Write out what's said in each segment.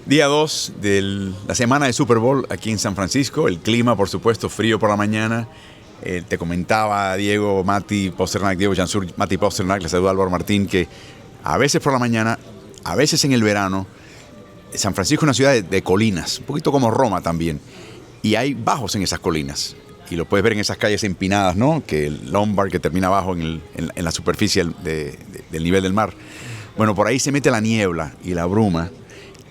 Día 2 de la semana de Super Bowl aquí en San Francisco. El clima, por supuesto, frío por la mañana. Te comentaba Diego, Mati Posternak, Diego Jansur, Mati Posternak, les saluda Álvaro Martín, que a veces por la mañana, a veces en el verano, San Francisco es una ciudad de colinas, un poquito como Roma también, y hay bajos en esas colinas. Y lo puedes ver en esas calles empinadas, ¿no? Que el Lombard, que termina abajo en la superficie del nivel del mar. Bueno, por ahí se mete la niebla y la bruma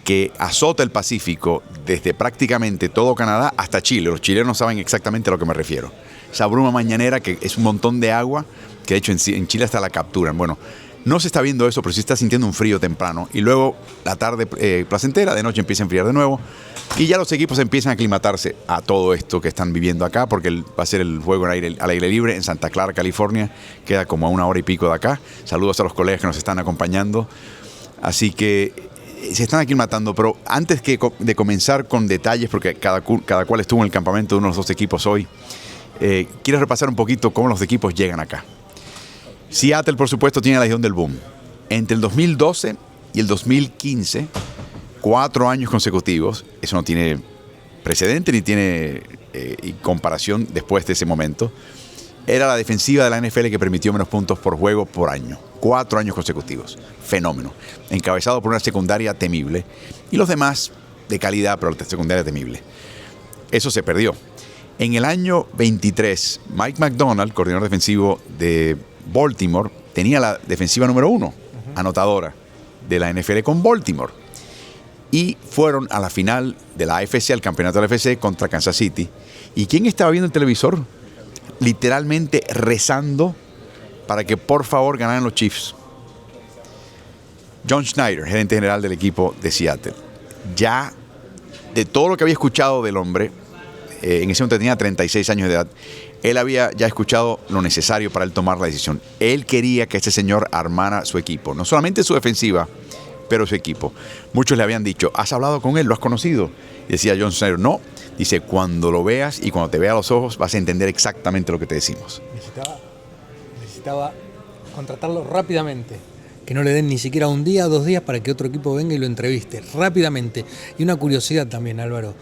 que azota el Pacífico desde prácticamente todo Canadá hasta Chile. Los chilenos saben exactamente a lo que me refiero. Esa bruma mañanera que es un montón de agua, que de hecho en Chile hasta la capturan. Bueno, no se está viendo eso, pero sí está sintiendo un frío temprano. Y luego la tarde placentera, de noche empieza a enfriar de nuevo. Y ya los equipos empiezan a aclimatarse a todo esto que están viviendo acá, porque va a ser el juego al aire libre en Santa Clara, California. Queda como a 1 hora y pico de acá. Saludos a los colegas que nos están acompañando. Así que se están aclimatando, pero antes de comenzar con detalles, porque cada cual estuvo en el campamento de uno de los dos equipos hoy, quiero repasar un poquito cómo los equipos llegan acá. Seattle, por supuesto, tiene la Legión del Boom. Entre el 2012 y el 2015, 4 años consecutivos, eso no tiene precedente ni tiene comparación después de ese momento, era la defensiva de la NFL que permitió menos puntos por juego por año. 4 años consecutivos. Fenómeno. Encabezado por una secundaria temible. Y los demás de calidad, pero la secundaria temible. Eso se perdió. En el año 23, Mike Macdonald, coordinador defensivo de Baltimore, tenía la defensiva número 1, anotadora de la NFL con Baltimore. Y fueron a la final de la AFC, al campeonato de la AFC contra Kansas City. ¿Y quién estaba viendo el televisor? Literalmente rezando para que por favor ganaran los Chiefs. John Schneider, gerente general del equipo de Seattle. Ya de todo lo que había escuchado del hombre, en ese momento tenía 36 años de edad, él había ya escuchado lo necesario para él tomar la decisión. Él quería que este señor armara su equipo, no solamente su defensiva, pero su equipo. Muchos le habían dicho, ¿has hablado con él? ¿Lo has conocido? Y decía John Schneider, no. Dice, cuando lo veas y cuando te vea a los ojos vas a entender exactamente lo que te decimos. Necesitaba contratarlo rápidamente. Que no le den ni siquiera 1 día, 2 días para que otro equipo venga y lo entreviste. Rápidamente. Y una curiosidad también, Álvaro.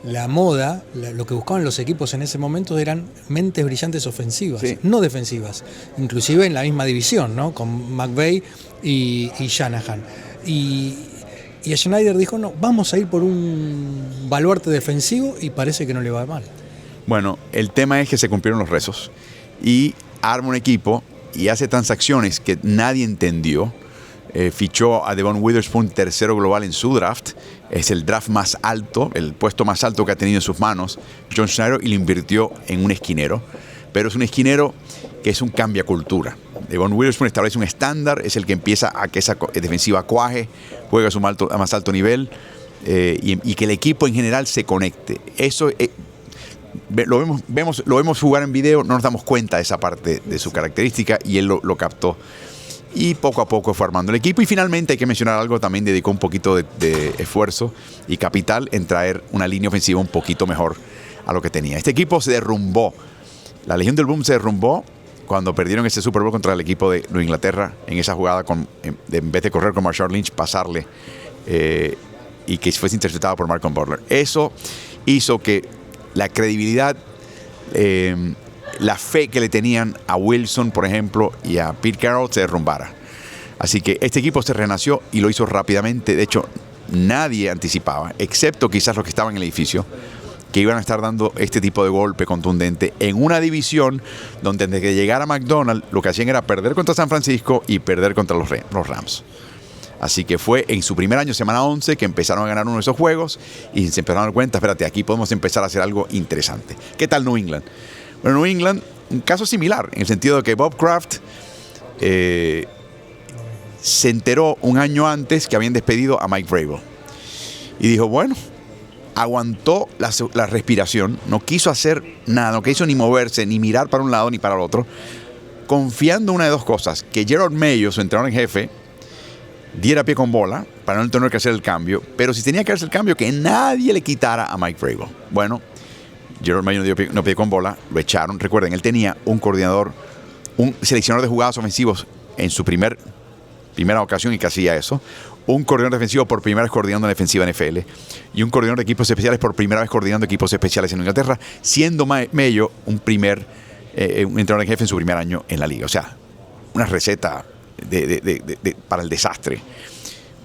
La moda, lo que buscaban los equipos en ese momento eran mentes brillantes ofensivas, sí, no defensivas. Inclusive en la misma división, ¿no? Con McVay y Shanahan. Y Schneider dijo, no, vamos a ir por un baluarte defensivo y parece que no le va mal. Bueno, el tema es que se cumplieron los rezos y arma un equipo y hace transacciones que nadie entendió. Fichó a Devon Witherspoon, tercero global en su draft. Es el draft más alto, el puesto más alto que ha tenido en sus manos John Schneider, y lo invirtió en un esquinero. Pero es un esquinero que es un cambiacultura. Devon Witherspoon establece un estándar, es el que empieza a que esa defensiva cuaje, juega a su más alto nivel y que el equipo en general se conecte. Eso lo vemos jugar en video, no nos damos cuenta de esa parte de su característica y él lo captó. Y poco a poco fue armando el equipo. Y finalmente, hay que mencionar algo, también dedicó un poquito de esfuerzo y capital en traer una línea ofensiva un poquito mejor a lo que tenía. Este equipo se derrumbó. La Legión del Boom se derrumbó cuando perdieron ese Super Bowl contra el equipo de Nueva Inglaterra en esa jugada, en vez de correr con Marshawn Lynch, pasarle y que fuese interceptado por Malcolm Butler. Eso hizo que la credibilidad, la fe que le tenían a Wilson, por ejemplo, y a Pete Carroll se derrumbara. Así que este equipo se renació y lo hizo rápidamente. De hecho, nadie anticipaba, excepto quizás los que estaban en el edificio, que iban a estar dando este tipo de golpe contundente en una división donde desde que llegara McDonald lo que hacían era perder contra San Francisco y perder contra los Rams. Así que fue en su primer año, semana 11, que empezaron a ganar uno de esos juegos y se empezaron a dar cuenta, espérate, aquí podemos empezar a hacer algo interesante. ¿Qué tal New England? Bueno, New England, un caso similar, en el sentido de que Bob Kraft se enteró un año antes que habían despedido a Mike Vrabel. Y dijo, bueno, aguantó la respiración, no quiso hacer nada, no quiso ni moverse, ni mirar para un lado ni para el otro, confiando en una de dos cosas: que Gerard Mayo, su entrenador en jefe, diera pie con bola para no tener que hacer el cambio, pero si tenía que hacer el cambio, que nadie le quitara a Mike Vrabel. Bueno, Gerard Mayo no pie con bola, lo echaron. Recuerden, él tenía un coordinador, un seleccionador de jugadas ofensivos en su primer primera ocasión en que hacía eso, un coordinador defensivo por primera vez coordinando la defensiva NFL y un coordinador de equipos especiales por primera vez coordinando equipos especiales en Inglaterra, siendo Mayo un entrenador en jefe en su primer año en la liga. O sea, una receta para el desastre.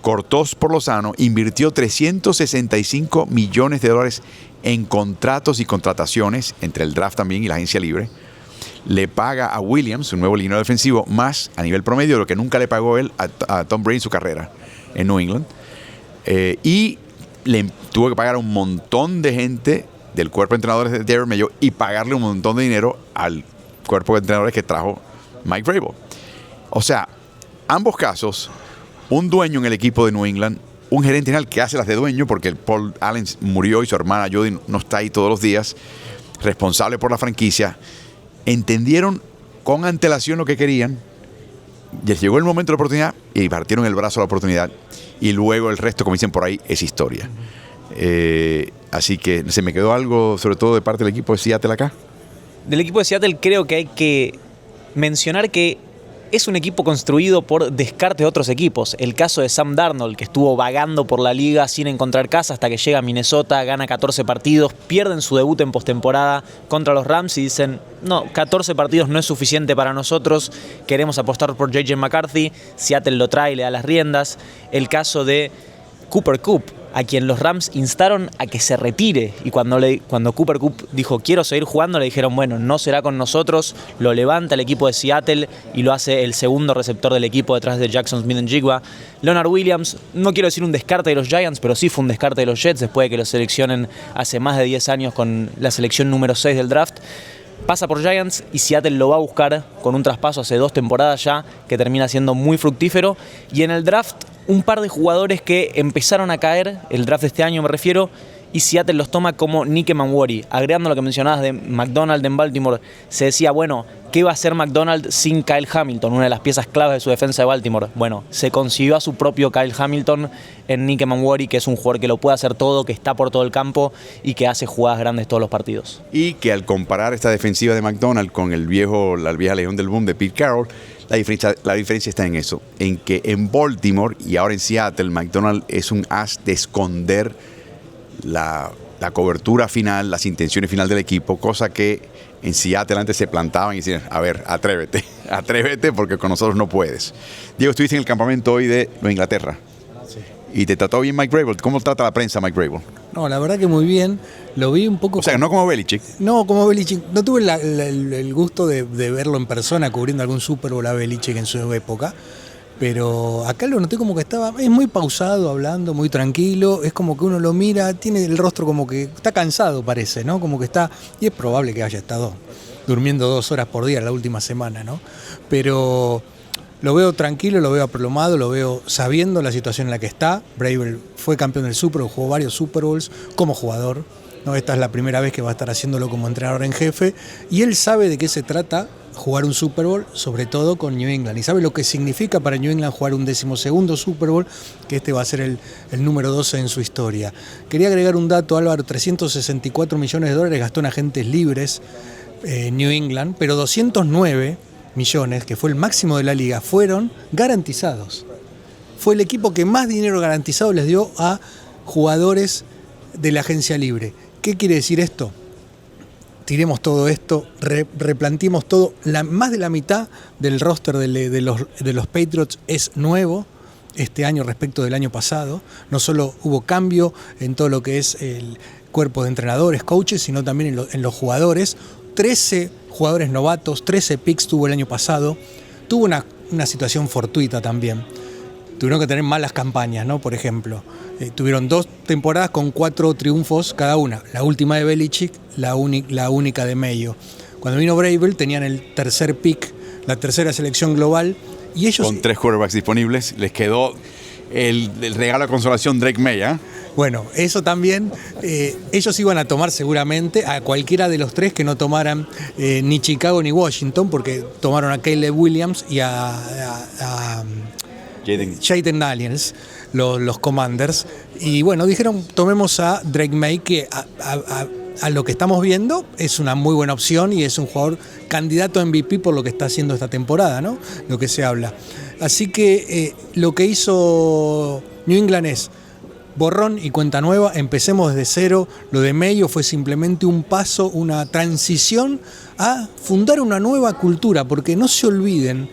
Cortó por lo sano, invirtió $365 millones en contratos y contrataciones, entre el draft también y la agencia libre. Le paga a Williams, un nuevo liniero defensivo, más a nivel promedio de lo que nunca le pagó él a Tom Brady en su carrera en New England. Y le tuvo que pagar a un montón de gente del cuerpo de entrenadores de Darren Mayo y pagarle un montón de dinero al cuerpo de entrenadores que trajo Mike Vrabel. O sea, ambos casos, un dueño en el equipo de New England, un gerente general que hace las de dueño porque Paul Allen murió y su hermana Jody no está ahí todos los días, responsable por la franquicia, entendieron con antelación lo que querían, les llegó el momento de la oportunidad y partieron el brazo a la oportunidad, y luego el resto, como dicen por ahí, es historia. Así que se me quedó algo, sobre todo de parte del equipo de Seattle acá. Del equipo de Seattle creo que hay que mencionar que es un equipo construido por descarte de otros equipos. El caso de Sam Darnold, que estuvo vagando por la liga sin encontrar casa hasta que llega a Minnesota, gana 14 partidos, pierden su debut en postemporada contra los Rams y dicen, no, 14 partidos no es suficiente para nosotros, queremos apostar por J.J. McCarthy, Seattle lo trae, le da las riendas. El caso de Cooper Kupp, a quien los Rams instaron a que se retire, y cuando Cooper Kupp dijo quiero seguir jugando, le dijeron bueno, no será con nosotros, lo levanta el equipo de Seattle y lo hace el segundo receptor del equipo detrás de Jackson Smith-Njigba. Leonard Williams, no quiero decir un descarte de los Giants, pero sí fue un descarte de los Jets después de que lo seleccionen hace más de 10 años con la selección número 6 del draft. Pasa por Giants y Seattle lo va a buscar con un traspaso hace 2 temporadas ya, que termina siendo muy fructífero. Y en el draft, un par de jugadores que empezaron a caer, el draft de este año me refiero, y Seattle los toma como Nick Emanwori. Agregando lo que mencionabas de McDonald en Baltimore, se decía, bueno, ¿qué va a hacer McDonald sin Kyle Hamilton? Una de las piezas claves de su defensa de Baltimore. Bueno, se consiguió a su propio Kyle Hamilton en Nick Emanwori, que es un jugador que lo puede hacer todo, que está por todo el campo y que hace jugadas grandes todos los partidos. Y que al comparar esta defensiva de McDonald con la vieja legión del boom de Pete Carroll, la diferencia está en eso, en que en Baltimore y ahora en Seattle, McDonald es un as de esconder la cobertura final, las intenciones final del equipo, cosa que en Seattle antes se plantaban y decían, a ver, atrévete porque con nosotros no puedes. Diego, estuviste en el campamento hoy de Nueva Inglaterra. Sí. Y te trató bien Mike Vrabel. ¿Cómo trata la prensa Mike Vrabel? No, la verdad que muy bien. Lo vi un poco... O sea, no como Belichick. No, como Belichick. No tuve el gusto de verlo en persona cubriendo algún Super Bowl a Belichick en su época. Pero acá lo noté como que es muy pausado hablando, muy tranquilo. Es como que uno lo mira, tiene el rostro como que está cansado, parece, ¿no? Como que está... Y es probable que haya estado durmiendo 2 horas por día la última semana, ¿no? Pero... lo veo tranquilo, lo veo aplomado, lo veo sabiendo la situación en la que está. Vrabel fue campeón del Super Bowl, jugó varios Super Bowls como jugador, ¿no? Esta es la primera vez que va a estar haciéndolo como entrenador en jefe. Y él sabe de qué se trata jugar un Super Bowl, sobre todo con New England. Y sabe lo que significa para New England jugar un 12º Super Bowl, que este va a ser el número 12 en su historia. Quería agregar un dato, Álvaro. $364 millones gastó en agentes libres New England, pero 209 millones, que fue el máximo de la liga, fueron garantizados. Fue el equipo que más dinero garantizado les dio a jugadores de la agencia libre. ¿Qué quiere decir esto? Tiremos todo esto, replanteemos todo. Más de la mitad del roster de los Patriots es nuevo este año respecto del año pasado. No solo hubo cambio en todo lo que es el cuerpo de entrenadores, coaches, sino también en los jugadores. 13 jugadores novatos, 13 picks tuvo el año pasado. Tuvo una situación fortuita también. Tuvieron que tener malas campañas, ¿no? Por ejemplo, tuvieron 2 temporadas con 4 triunfos cada una. La última de Belichick, la única de Mayo. Cuando vino Vrabel tenían el tercer pick, la tercera selección global. Y ellos, con 3 quarterbacks disponibles, les quedó el regalo de consolación Drake May, ¿eh? Bueno, eso también, ellos iban a tomar seguramente a cualquiera de los 3 que no tomaran ni Chicago ni Washington, porque tomaron a Caleb Williams y a Jayden Daniels, los Commanders. Y bueno, dijeron, tomemos a Drake May, que a lo que estamos viendo es una muy buena opción y es un jugador candidato a MVP por lo que está haciendo esta temporada, ¿no? Lo que se habla. Así que lo que hizo New England es borrón y cuenta nueva, empecemos desde cero. Lo de Mayo fue simplemente un paso, una transición a fundar una nueva cultura, porque no se olviden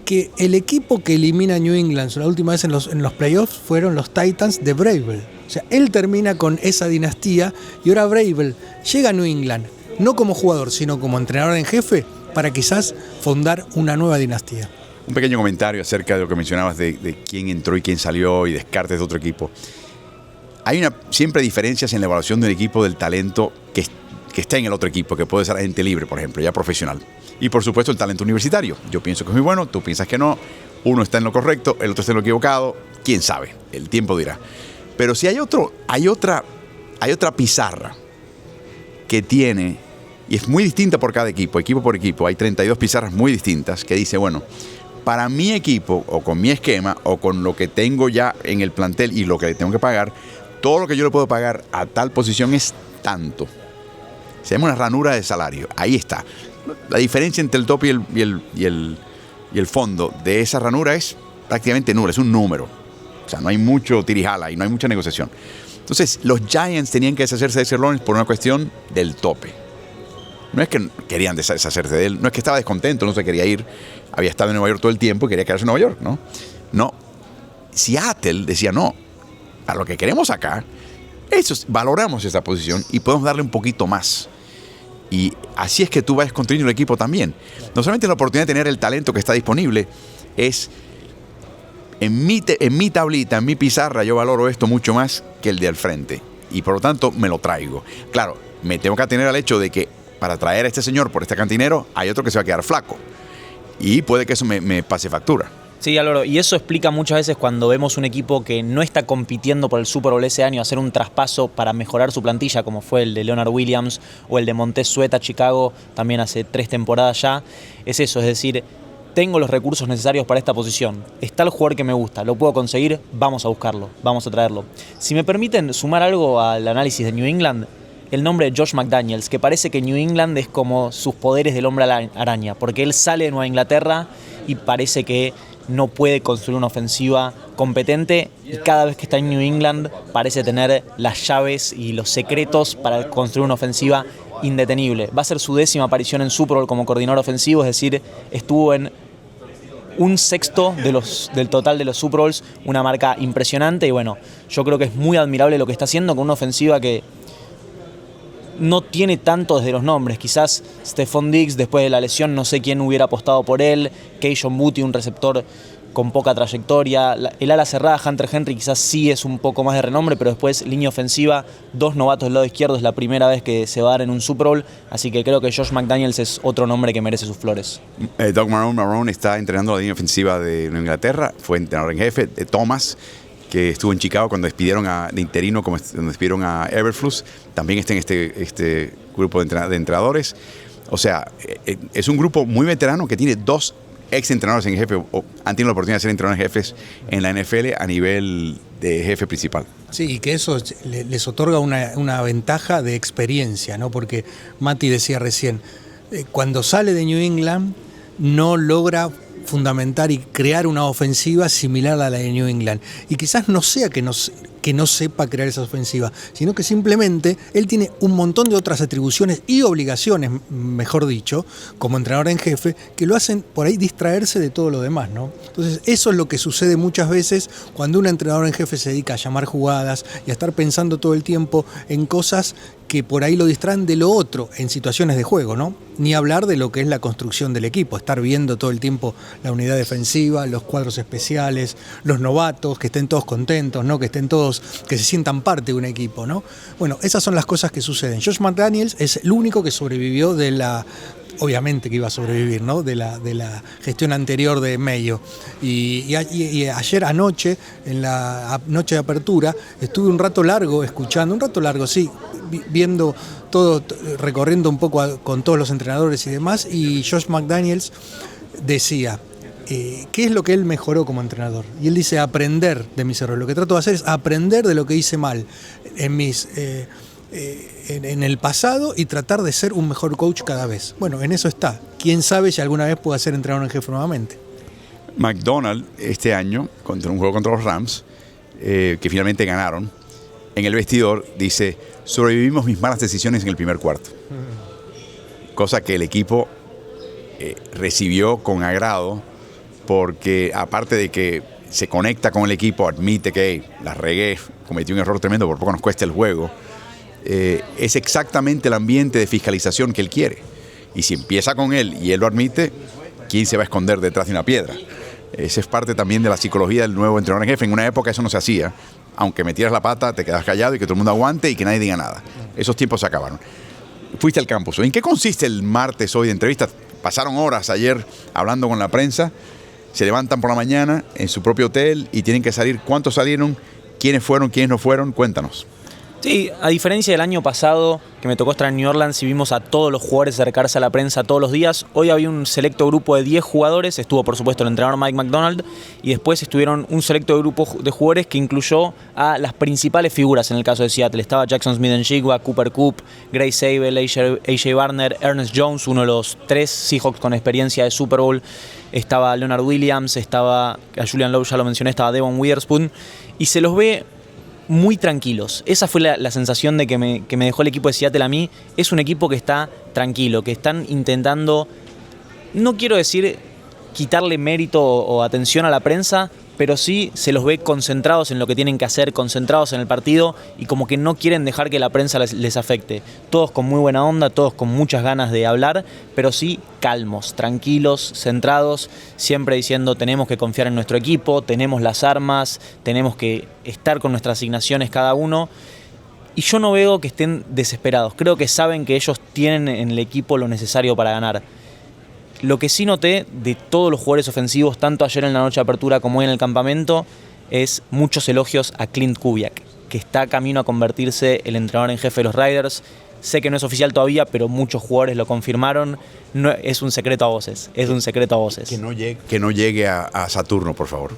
que el equipo que elimina a New England la última vez en los playoffs fueron los Titans de Vrabel. O sea, él termina con esa dinastía y ahora Vrabel llega a New England, no como jugador, sino como entrenador en jefe, para quizás fundar una nueva dinastía. Un pequeño comentario acerca de lo que mencionabas de quién entró y quién salió y descartes de otro equipo. Hay siempre diferencias en la evaluación de un equipo del talento que está en el otro equipo, que puede ser agente libre, por ejemplo, ya profesional. Y por supuesto el talento universitario. Yo pienso que es muy bueno, tú piensas que no, uno está en lo correcto, el otro está en lo equivocado, quién sabe, el tiempo dirá. Pero si hay otra pizarra que tiene, y es muy distinta por cada equipo por equipo, hay 32 pizarras muy distintas, que dice, bueno, para mi equipo, o con mi esquema, o con lo que tengo ya en el plantel y lo que le tengo que pagar, todo lo que yo le puedo pagar a tal posición es tanto. Se llama una ranura de salario, ahí está. La diferencia entre el tope y el fondo de esa ranura es prácticamente nula, es un número. O sea, no hay mucho tirijala y no hay mucha negociación. Entonces, los Giants tenían que deshacerse de Dexter Lawrence por una cuestión del tope. No es que querían deshacerse de él, no es que estaba descontento, no se quería ir, había estado en Nueva York todo el tiempo y quería quedarse en Nueva York, ¿no? No. Seattle decía, no, a lo que queremos acá, valoramos esa posición y podemos darle un poquito más. Y así es que tú vas construyendo el equipo también. No solamente la oportunidad de tener el talento que está disponible, es en mi tablita, en mi pizarra, yo valoro esto mucho más que el de al frente. Y por lo tanto me lo traigo. Claro, me tengo que atener al hecho de que para traer a este señor por este cantinero, hay otro que se va a quedar flaco. Y puede que eso me pase factura. Sí, Álvaro, y eso explica muchas veces cuando vemos un equipo que no está compitiendo por el Super Bowl ese año, hacer un traspaso para mejorar su plantilla, como fue el de Leonard Williams o el de Montez Sweat a Chicago, también hace 3 temporadas ya. Es eso, es decir, tengo los recursos necesarios para esta posición. Está el jugador que me gusta, lo puedo conseguir, vamos a buscarlo, vamos a traerlo. Si me permiten sumar algo al análisis de New England, el nombre de Josh McDaniels, que parece que New England es como sus poderes del hombre araña, porque él sale de Nueva Inglaterra y parece que no puede construir una ofensiva competente y cada vez que está en New England parece tener las llaves y los secretos para construir una ofensiva indetenible. Va a ser su 10ª aparición en Super Bowl como coordinador ofensivo, es decir, estuvo en 1/6 del total de los Super Bowls, una marca impresionante y bueno, yo creo que es muy admirable lo que está haciendo con una ofensiva que no tiene tanto desde los nombres. Quizás Stephon Diggs, después de la lesión, no sé quién hubiera apostado por él. Kayshon Boutte, un receptor con poca trayectoria. El ala cerrada, Hunter Henry, quizás sí es un poco más de renombre, pero después línea ofensiva, 2 novatos del lado izquierdo, es la primera vez que se va a dar en un Super Bowl. Así que creo que Josh McDaniels es otro nombre que merece sus flores. Doug Marrone está entrenando la línea ofensiva de Nueva Inglaterra, fue entrenador en jefe de Thomas, que estuvo en Chicago cuando despidieron de interino, cuando despidieron a Eberflus, también está en este grupo de entrenadores. O sea, es un grupo muy veterano que tiene 2 ex entrenadores en jefe, o han tenido la oportunidad de ser entrenadores jefes en la NFL a nivel de jefe principal. Sí, y que eso les otorga una ventaja de experiencia, ¿no? Porque Mati decía recién, cuando sale de New England no logra fundamentar y crear una ofensiva similar a la de New England. Y quizás no sea que no sepa crear esa ofensiva, sino que simplemente él tiene un montón de otras atribuciones y obligaciones, mejor dicho, como entrenador en jefe, que lo hacen por ahí distraerse de todo lo demás, ¿no? Entonces, eso es lo que sucede muchas veces cuando un entrenador en jefe se dedica a llamar jugadas y a estar pensando todo el tiempo en cosas que por ahí lo distraen de lo otro en situaciones de juego, ¿no? Ni hablar de lo que es la construcción del equipo, estar viendo todo el tiempo la unidad defensiva, los cuadros especiales, los novatos, que estén todos contentos, ¿no? Que estén todos, que se sientan parte de un equipo, ¿no? Bueno, esas son las cosas que suceden. Josh McDaniels es el único que sobrevivió de la... Obviamente que iba a sobrevivir, ¿no? De la gestión anterior de Mayo. Y ayer anoche, en la noche de apertura, estuve un rato largo viendo todo, recorriendo un poco con todos los entrenadores y demás, y Josh McDaniels decía, ¿qué es lo que él mejoró como entrenador? Y él dice, aprender de mis errores. Lo que trato de hacer es aprender de lo que hice mal en mis en el pasado y tratar de ser un mejor coach cada vez. Bueno, en eso está. ¿Quién sabe si alguna vez pueda ser entrenador en jefe nuevamente? McDonald este año, contra un juego contra los Rams, que finalmente ganaron, en el vestidor dice: sobrevivimos mis malas decisiones en el primer cuarto. Cosa que el equipo recibió con agrado, porque aparte de que se conecta con el equipo, admite que hey, la regué, cometí un error tremendo, por poco nos cuesta el juego, es exactamente el ambiente de fiscalización que él quiere. Y si empieza con él y él lo admite, ¿quién se va a esconder detrás de una piedra? Esa es parte también de la psicología del nuevo entrenador en jefe. En una época eso no se hacía. Aunque metieras la pata, te quedas callado y que todo el mundo aguante y que nadie diga nada. Esos tiempos se acabaron. Fuiste al campus. ¿En qué consiste el martes hoy de entrevistas? Pasaron horas ayer hablando con la prensa. Se levantan por la mañana en su propio hotel y tienen que salir. ¿Cuántos salieron? ¿Quiénes fueron? ¿Quiénes no fueron? Cuéntanos. Sí, a diferencia del año pasado, que me tocó estar en New Orleans y vimos a todos los jugadores acercarse a la prensa todos los días, hoy había un selecto grupo de 10 jugadores, estuvo por supuesto el entrenador Mike Macdonald, y después estuvieron un selecto grupo de jugadores que incluyó a las principales figuras en el caso de Seattle. Estaba Jackson Smith-Njigba, Cooper Kupp, Grace Sable, A.J. Barner, Ernest Jones, uno de los 3 Seahawks con experiencia de Super Bowl, estaba Leonard Williams, estaba, a Julian Lowe ya lo mencioné, estaba Devon Witherspoon, y se los ve muy tranquilos. Esa fue la sensación de que me dejó el equipo de Seattle a mí. Es un equipo que está tranquilo, que están intentando, no quiero decir quitarle mérito o atención a la prensa, pero sí se los ve concentrados en lo que tienen que hacer, concentrados en el partido y como que no quieren dejar que la prensa les afecte. Todos con muy buena onda, todos con muchas ganas de hablar, pero sí calmos, tranquilos, centrados, siempre diciendo tenemos que confiar en nuestro equipo, tenemos las armas, tenemos que estar con nuestras asignaciones cada uno. Y yo no veo que estén desesperados, creo que saben que ellos tienen en el equipo lo necesario para ganar. Lo que sí noté de todos los jugadores ofensivos, tanto ayer en la noche de apertura como hoy en el campamento, es muchos elogios a Klint Kubiak, que está camino a convertirse el entrenador en jefe de los Raiders. Sé que no es oficial todavía, pero muchos jugadores lo confirmaron. No, es un secreto a voces, es un secreto a voces. Que no llegue a Saturno, por favor.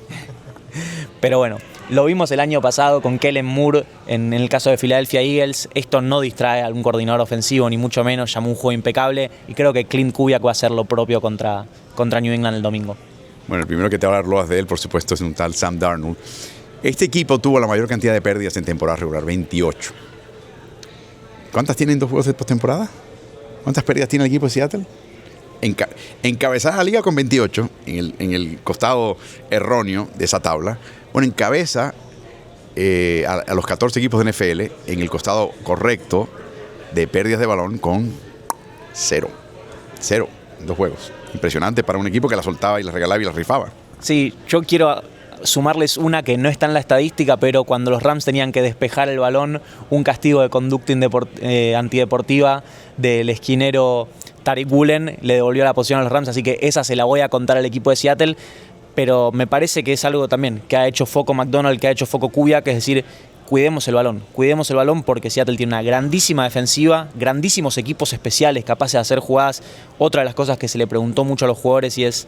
Pero bueno, lo vimos el año pasado con Kellen Moore en el caso de Philadelphia Eagles. Esto no distrae a algún coordinador ofensivo, ni mucho menos. Llamó un juego impecable y creo que Klint Kubiak va a hacer lo propio contra New England el domingo. Bueno, el primero que te va a hablar loas de él, por supuesto, es un tal Sam Darnold. Este equipo tuvo la mayor cantidad de pérdidas en temporada regular, 28. ¿Cuántas tienen 2 juegos de postemporada? ¿Cuántas pérdidas tiene el equipo de Seattle? Encabezada la liga con 28, en el costado erróneo de esa tabla. Bueno, encabeza a los 14 equipos de NFL en el costado correcto de pérdidas de balón con 0 en 2 juegos. Impresionante para un equipo que la soltaba y la regalaba y la rifaba. Sí, yo quiero sumarles una que no está en la estadística, pero cuando los Rams tenían que despejar el balón, un castigo de conducta antideportiva del esquinero Tariq Woolen le devolvió la posición a los Rams, así que esa se la voy a contar al equipo de Seattle, pero me parece que es algo también que ha hecho foco McDonald, que ha hecho foco Kubiak, que es decir, cuidemos el balón porque Seattle tiene una grandísima defensiva, grandísimos equipos especiales capaces de hacer jugadas. Otra de las cosas que se le preguntó mucho a los jugadores y es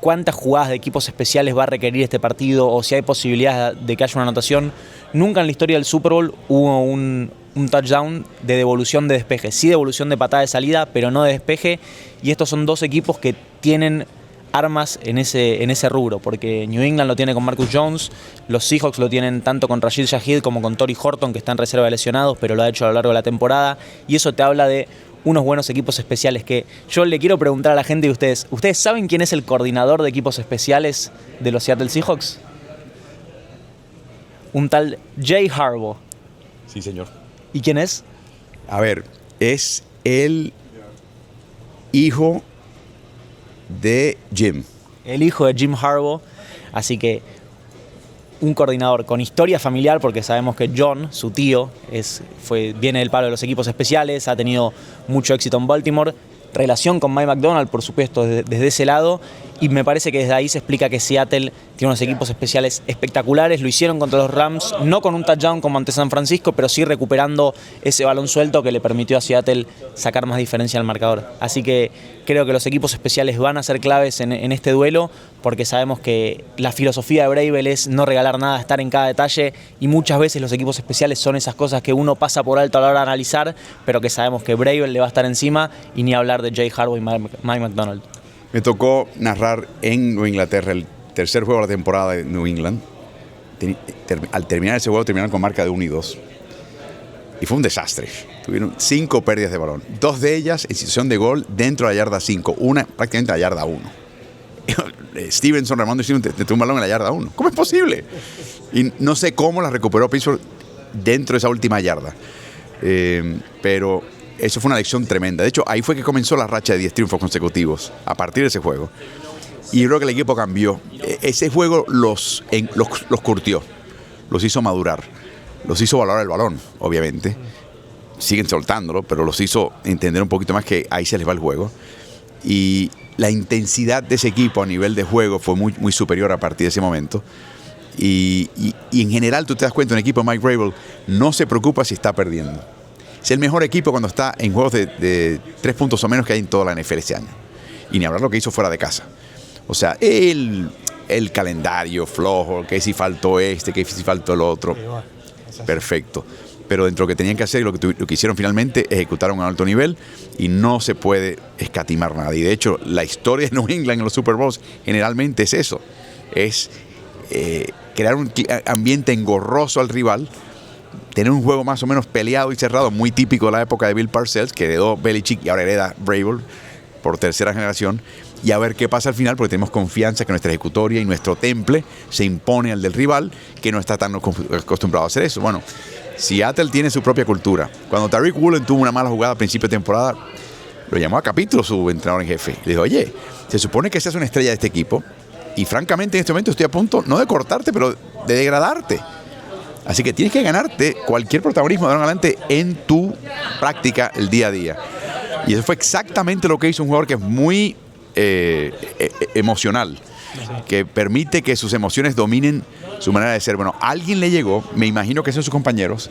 cuántas jugadas de equipos especiales va a requerir este partido o si hay posibilidades de que haya una anotación. Nunca en la historia del Super Bowl hubo un touchdown de devolución de despeje, sí devolución de patada de salida, pero no de despeje, y estos son 2 equipos que tienen armas en ese rubro, porque New England lo tiene con Marcus Jones, los Seahawks lo tienen tanto con Rashid Shaheed como con Torrey Horton, que está en reserva de lesionados, pero lo ha hecho a lo largo de la temporada, y eso te habla de unos buenos equipos especiales que yo le quiero preguntar a la gente de ustedes. ¿Ustedes saben quién es el coordinador de equipos especiales de los Seattle Seahawks? Un tal Jay Harbaugh. Sí, señor. ¿Y quién es? A ver, es el hijo de Jim. El hijo de Jim Harbaugh. Así que un coordinador con historia familiar, porque sabemos que John, su tío, viene del palo de los equipos especiales, ha tenido mucho éxito en Baltimore. Relación con Mike Macdonald, por supuesto, desde ese lado. Y me parece que desde ahí se explica que Seattle tiene unos equipos especiales espectaculares. Lo hicieron contra los Rams, no con un touchdown como ante San Francisco, pero sí recuperando ese balón suelto que le permitió a Seattle sacar más diferencia al marcador. Así que creo que los equipos especiales van a ser claves en este duelo, porque sabemos que la filosofía de Vrabel es no regalar nada, estar en cada detalle, y muchas veces los equipos especiales son esas cosas que uno pasa por alto a la hora de analizar, pero que sabemos que Vrabel le va a estar encima, y ni hablar de Jay Harbaugh y Mike McDonald. Me tocó narrar en Nueva Inglaterra el tercer juego de la temporada de New England. Al terminar ese juego terminaron con marca de 1-2. Y fue un desastre. Tuvieron 5 pérdidas de balón. 2 de ellas en situación de gol dentro de la yarda 5. Una prácticamente a la yarda 1. Stevenson, Ramón Stevenson, te tuvo un balón en la yarda 1. ¿Cómo es posible? Y no sé cómo la recuperó Pittsburgh dentro de esa última yarda. Pero eso fue una lección tremenda. De hecho, ahí fue que comenzó la racha de 10 triunfos consecutivos a partir de ese juego. Y yo creo que el equipo cambió. Ese juego los curtió, los hizo madurar, los hizo valorar el balón, obviamente. Siguen soltándolo, pero los hizo entender un poquito más que ahí se les va el juego. Y la intensidad de ese equipo a nivel de juego fue muy, muy superior a partir de ese momento. Y en general tú te das cuenta, un equipo de Mike Vrabel no se preocupa si está perdiendo. Es el mejor equipo cuando está en juegos de 3 puntos o menos que hay en toda la NFL ese año. Y ni hablar lo que hizo fuera de casa. O sea, el calendario flojo, que si faltó que si faltó el otro. Perfecto. Pero dentro de lo que tenían que hacer y lo que hicieron finalmente, ejecutaron a un alto nivel y no se puede escatimar nada. Y de hecho, la historia de New England en los Super Bowls generalmente es eso. Es crear un ambiente engorroso al rival, tener un juego más o menos peleado y cerrado, muy típico de la época de Bill Parcells, que heredó Belichick y ahora hereda Vrabel por tercera generación, y a ver qué pasa al final, porque tenemos confianza que nuestra ejecutoria y nuestro temple se impone al del rival, que no está tan acostumbrado a hacer eso. Bueno, Seattle tiene su propia cultura. Cuando Tariq Woolen tuvo una mala jugada a principio de temporada, lo llamó a capítulo su entrenador en jefe. Le dijo, oye, se supone que seas una estrella de este equipo, y francamente en este momento estoy a punto, no de cortarte, pero de degradarte. Así que tienes que ganarte cualquier protagonismo de ahora en adelante en tu práctica el día a día. Y eso fue exactamente lo que hizo un jugador que es muy emocional, que permite que sus emociones dominen su manera de ser. Bueno, alguien le llegó, me imagino que son sus compañeros,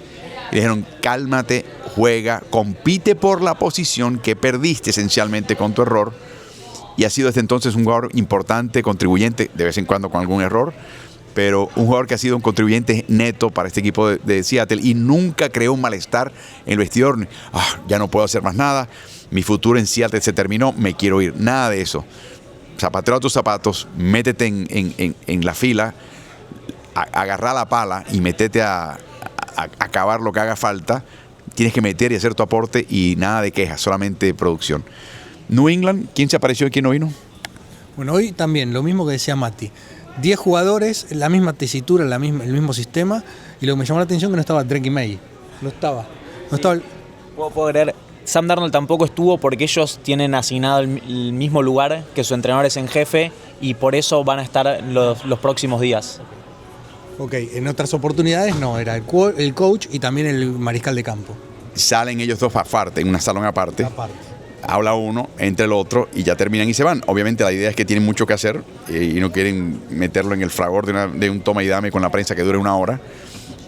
y le dijeron, cálmate, juega, compite por la posición que perdiste esencialmente con tu error, y ha sido desde entonces un jugador importante, contribuyente, de vez en cuando con algún error, pero un jugador que ha sido un contribuyente neto para este equipo de Seattle, y nunca creó un malestar en el vestidor. Ya no puedo hacer más nada, mi futuro en Seattle se terminó, me quiero ir. Nada de eso. Zapatero a tus zapatos, métete en la fila, agarra la pala y métete a acabar lo que haga falta. Tienes que meter y hacer tu aporte, y nada de quejas, solamente producción. New England, ¿quién se apareció y quién no vino? Bueno, hoy también, lo mismo que decía Mati. 10 jugadores, la misma tesitura, el mismo sistema, y lo que me llamó la atención es que no estaba Drake May. No estaba. Puedo creer. Sam Darnold tampoco estuvo porque ellos tienen asignado el mismo lugar que sus entrenadores en jefe, y por eso van a estar los próximos días. Ok, en otras oportunidades no, era el coach y también el mariscal de campo. Salen ellos dos aparte, en una salón aparte. Habla uno, entra el otro y ya terminan y se van. Obviamente la idea es que tienen mucho que hacer y no quieren meterlo en el fragor de un toma y dame con la prensa que dure 1 hora.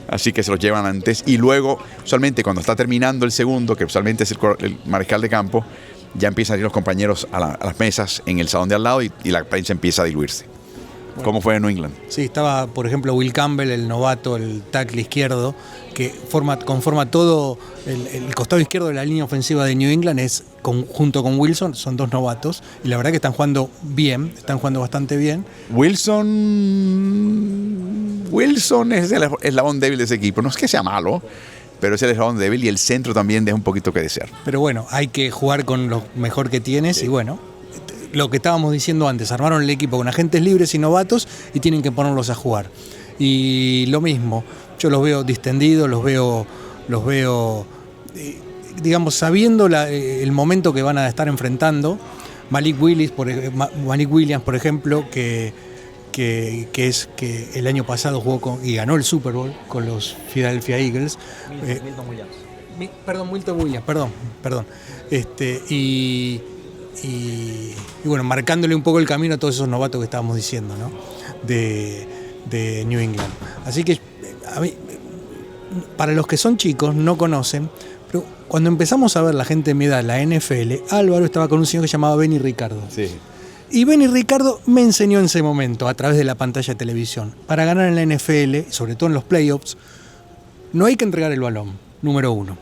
Así que se los llevan antes. Y luego, usualmente cuando está terminando el segundo, que usualmente es el mariscal de campo, ya empiezan a ir los compañeros a las mesas en el salón de al lado y la prensa empieza a diluirse. Bueno, ¿cómo fue en New England? Sí, estaba, por ejemplo, Will Campbell, el novato, el tackle izquierdo, que conforma todo el costado izquierdo de la línea ofensiva de New England, junto con Wilson, son 2 novatos, y la verdad que están jugando bien, están jugando bastante bien. Wilson es el eslabón débil de ese equipo. No es que sea malo, pero es el eslabón débil, y el centro también deja un poquito que desear. Pero bueno, hay que jugar con lo mejor que tienes, sí. Y bueno, lo que estábamos diciendo antes, armaron el equipo con agentes libres y novatos y tienen que ponerlos a jugar. Y lo mismo, yo los veo distendidos, los veo digamos, sabiendo el momento que van a estar enfrentando. Malik Williams, por ejemplo, que el año pasado jugó y ganó el Super Bowl con los Philadelphia Eagles. Milton Williams. Perdón. y bueno, marcándole un poco el camino a todos esos novatos que estábamos diciendo, ¿no? de New England. Así que a mí, para los que son chicos, no conocen, pero cuando empezamos a ver la gente de mi edad, la NFL, Álvaro estaba con un señor que se llamaba Benny Ricardo. Sí. Y Benny Ricardo me enseñó en ese momento, a través de la pantalla de televisión, para ganar en la NFL, sobre todo en los playoffs, no hay que entregar el balón, número uno.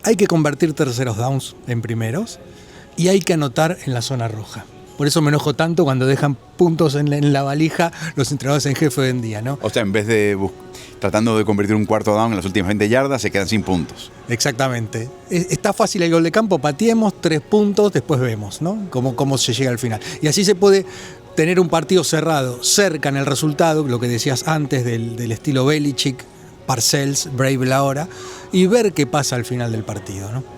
Hay que convertir terceros downs en primeros y hay que anotar en la zona roja. Por eso me enojo tanto cuando dejan puntos en la valija los entrenadores en jefe hoy en día, ¿no? O sea, en vez de tratando de convertir un cuarto down en las últimas 20 yardas, se quedan sin puntos. Exactamente. Está fácil el gol de campo, pateemos, 3 puntos, después vemos, ¿no? Cómo se llega al final. Y así se puede tener un partido cerrado, cerca en el resultado, lo que decías antes del estilo Belichick, Parcells, Brave ahora, y ver qué pasa al final del partido, ¿no?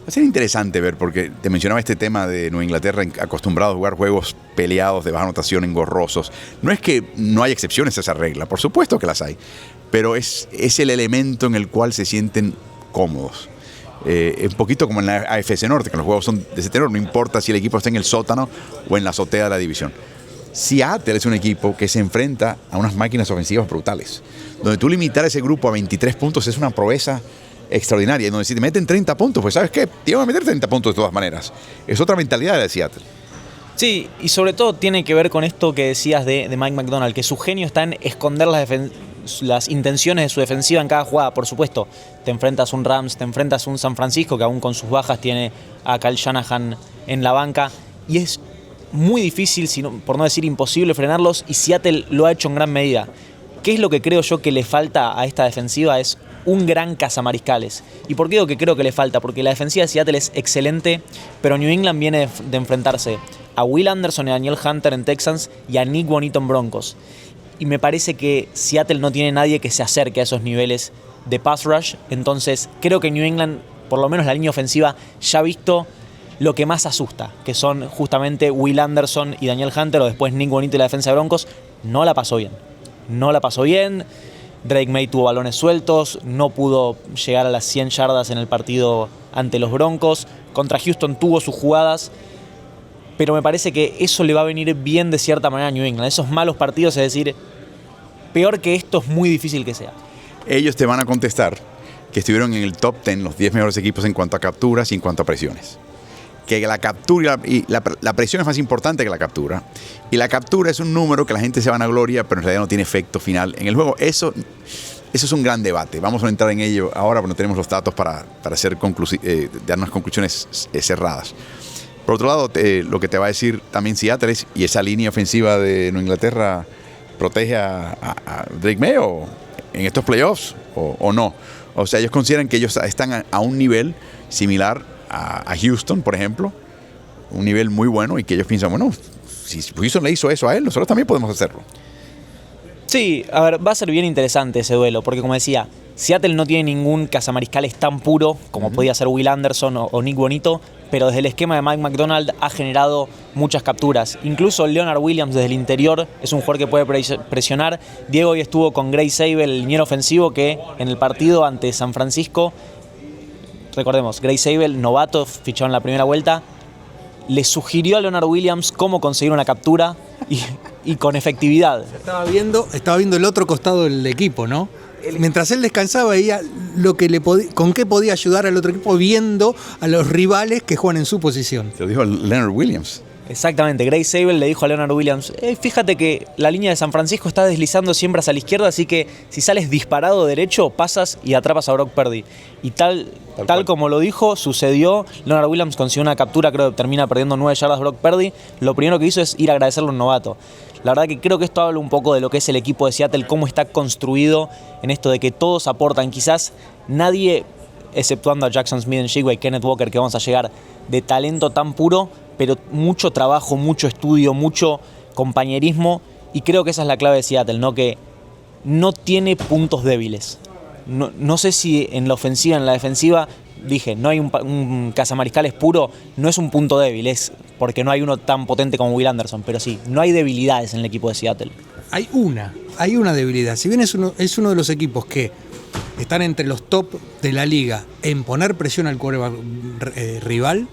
Va a ser interesante ver, porque te mencionaba este tema de Nueva Inglaterra acostumbrado a jugar juegos peleados de baja anotación, engorrosos. No es que no hay excepciones a esa regla, por supuesto que las hay, pero es el elemento en el cual se sienten cómodos. Un poquito como en la AFC Norte, que los juegos son de ese tenor, no importa si el equipo está en el sótano o en la azotea de la división. Seattle es un equipo que se enfrenta a unas máquinas ofensivas brutales, donde tú limitar ese grupo a 23 puntos es una proeza extraordinaria, donde si te meten 30 puntos, pues ¿sabes qué? Te iban a meter 30 puntos de todas maneras. Es otra mentalidad de Seattle. Sí, y sobre todo tiene que ver con esto que decías de Mike McDonald, que su genio está en esconder las intenciones de su defensiva en cada jugada. Por supuesto, te enfrentas a un Rams, te enfrentas a un San Francisco, que aún con sus bajas tiene a Kyle Shanahan en la banca, y es muy difícil, por no decir imposible, frenarlos, y Seattle lo ha hecho en gran medida. ¿Qué es lo que creo yo que le falta a esta defensiva? Es un gran cazamariscales. ¿Y por qué digo que creo que le falta? Porque la defensiva de Seattle es excelente, pero New England viene de enfrentarse a Will Anderson y Daniel Hunter en Texans y a Nick Bonito en Broncos. Y me parece que Seattle no tiene nadie que se acerque a esos niveles de pass rush. Entonces creo que New England, por lo menos la línea ofensiva, ya ha visto lo que más asusta, que son justamente Will Anderson y Daniel Hunter, o después Nick Bonito y la defensa de Broncos. No la pasó bien. Drake May tuvo balones sueltos, no pudo llegar a las 100 yardas en el partido ante los Broncos. Contra Houston tuvo sus jugadas, pero me parece que eso le va a venir bien de cierta manera a New England. Esos malos partidos, es decir, peor que esto es muy difícil que sea. Ellos te van a contestar que estuvieron en el top 10, los 10 mejores equipos en cuanto a capturas y en cuanto a presiones. Que la captura y la presión es más importante que la captura. Y la captura es un número que la gente se vanagloria, pero en realidad no tiene efecto final en el juego. Eso es un gran debate. Vamos a entrar en ello ahora, pero no tenemos los datos para dar unas conclusiones cerradas. Por otro lado, lo que te va a decir también Seattle es, ¿y esa línea ofensiva de Nueva Inglaterra protege a Drake May en estos playoffs o no? O sea, ellos consideran que ellos están a un nivel similar a Houston, por ejemplo, un nivel muy bueno, y que ellos piensan, bueno, si Houston le hizo eso a él, nosotros también podemos hacerlo. Sí, a ver, va a ser bien interesante ese duelo, porque como decía, Seattle no tiene ningún cazamariscales tan puro como podía ser Will Anderson o Nick Bonito, pero desde el esquema de Mike McDonald ha generado muchas capturas. Incluso Leonard Williams desde el interior es un jugador que puede presionar. Diego hoy estuvo con Gray Sable, el liniero ofensivo, que en el partido ante San Francisco, recordemos, Gray Sable, novato, fichado en la primera vuelta, le sugirió a Leonard Williams cómo conseguir una captura y con efectividad. Estaba viendo el otro costado del equipo, ¿no? Mientras él descansaba, veía con qué podía ayudar al otro equipo, viendo a los rivales que juegan en su posición. Se lo dijo Leonard Williams. Exactamente, Gray Sable le dijo a Leonard Williams, fíjate que la línea de San Francisco está deslizando siempre hacia la izquierda, así que si sales disparado derecho, pasas y atrapas a Brock Purdy. Y tal como lo dijo, sucedió. Leonard Williams consiguió una captura, creo que termina perdiendo 9 yardas Brock Purdy. Lo primero que hizo es ir a agradecerle a un novato. La verdad que creo que esto habla un poco de lo que es el equipo de Seattle, cómo está construido en esto de que todos aportan. Quizás nadie, exceptuando a Jackson Smith-Njigba y Kenneth Walker, que vamos a llegar, de talento tan puro, pero mucho trabajo, mucho estudio, mucho compañerismo, y creo que esa es la clave de Seattle, ¿no? Que no tiene puntos débiles. No sé si en la ofensiva, en la defensiva, dije, no hay un cazamariscales puro, no es un punto débil, es porque no hay uno tan potente como Will Anderson, pero sí, no hay debilidades en el equipo de Seattle. Hay una debilidad. Si bien es uno de los equipos que están entre los top de la liga en poner presión al quarterback rival,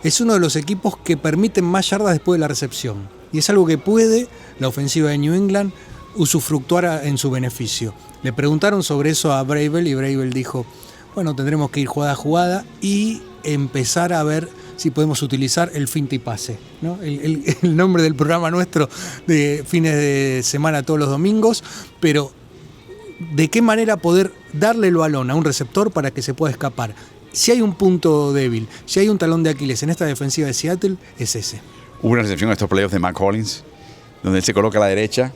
es uno de los equipos que permiten más yardas después de la recepción. Y es algo que puede la ofensiva de New England usufructuar en su beneficio. Le preguntaron sobre eso a Bravel y Bravel dijo, bueno, tendremos que ir jugada a jugada y empezar a ver si podemos utilizar el finta y pase, ¿no? El nombre del programa nuestro de fines de semana todos los domingos, pero de qué manera poder darle el balón a un receptor para que se pueda escapar. Si hay un punto débil, si hay un talón de Aquiles en esta defensiva de Seattle, es ese. Hubo una recepción en estos playoffs de Mac Hollins, donde él se coloca a la derecha.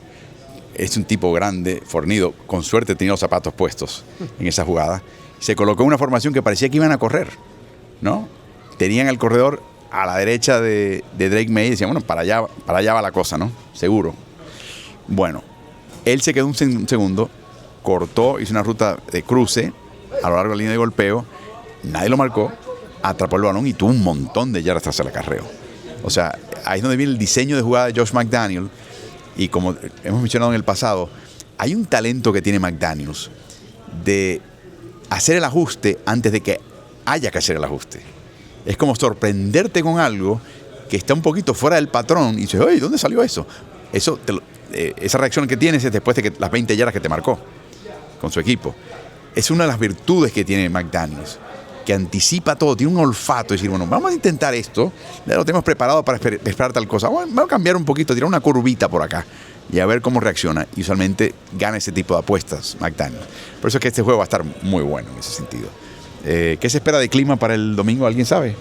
Es un tipo grande, fornido, con suerte tenía los zapatos puestos en esa jugada. Se colocó en una formación que parecía que iban a correr, ¿no? Tenían el corredor a la derecha de Drake May y decían, bueno, para allá va la cosa, ¿no? Seguro. Bueno, él se quedó un segundo, cortó, hizo una ruta de cruce a lo largo de la línea de golpeo, nadie lo marcó, atrapó el balón y tuvo un montón de yardas tras el acarreo. O sea, ahí es donde viene el diseño de jugada de Josh McDaniels. Y como hemos mencionado en el pasado, hay un talento que tiene McDaniels de hacer el ajuste antes de que haya que hacer el ajuste. Es como sorprenderte con algo que está un poquito fuera del patrón y dices, oye, ¿dónde salió eso? Esa reacción que tienes es después de que las 20 yardas que te marcó con su equipo. Es una de las virtudes que tiene McDaniels, que anticipa todo, tiene un olfato, decir, bueno, vamos a intentar esto, ya lo tenemos preparado para esperar tal cosa, vamos a cambiar un poquito, tirar una curvita por acá y a ver cómo reacciona. Y usualmente gana ese tipo de apuestas McDaniels. Por eso es que este juego va a estar muy bueno en ese sentido. ¿Qué se espera de clima para el domingo? ¿Alguien sabe?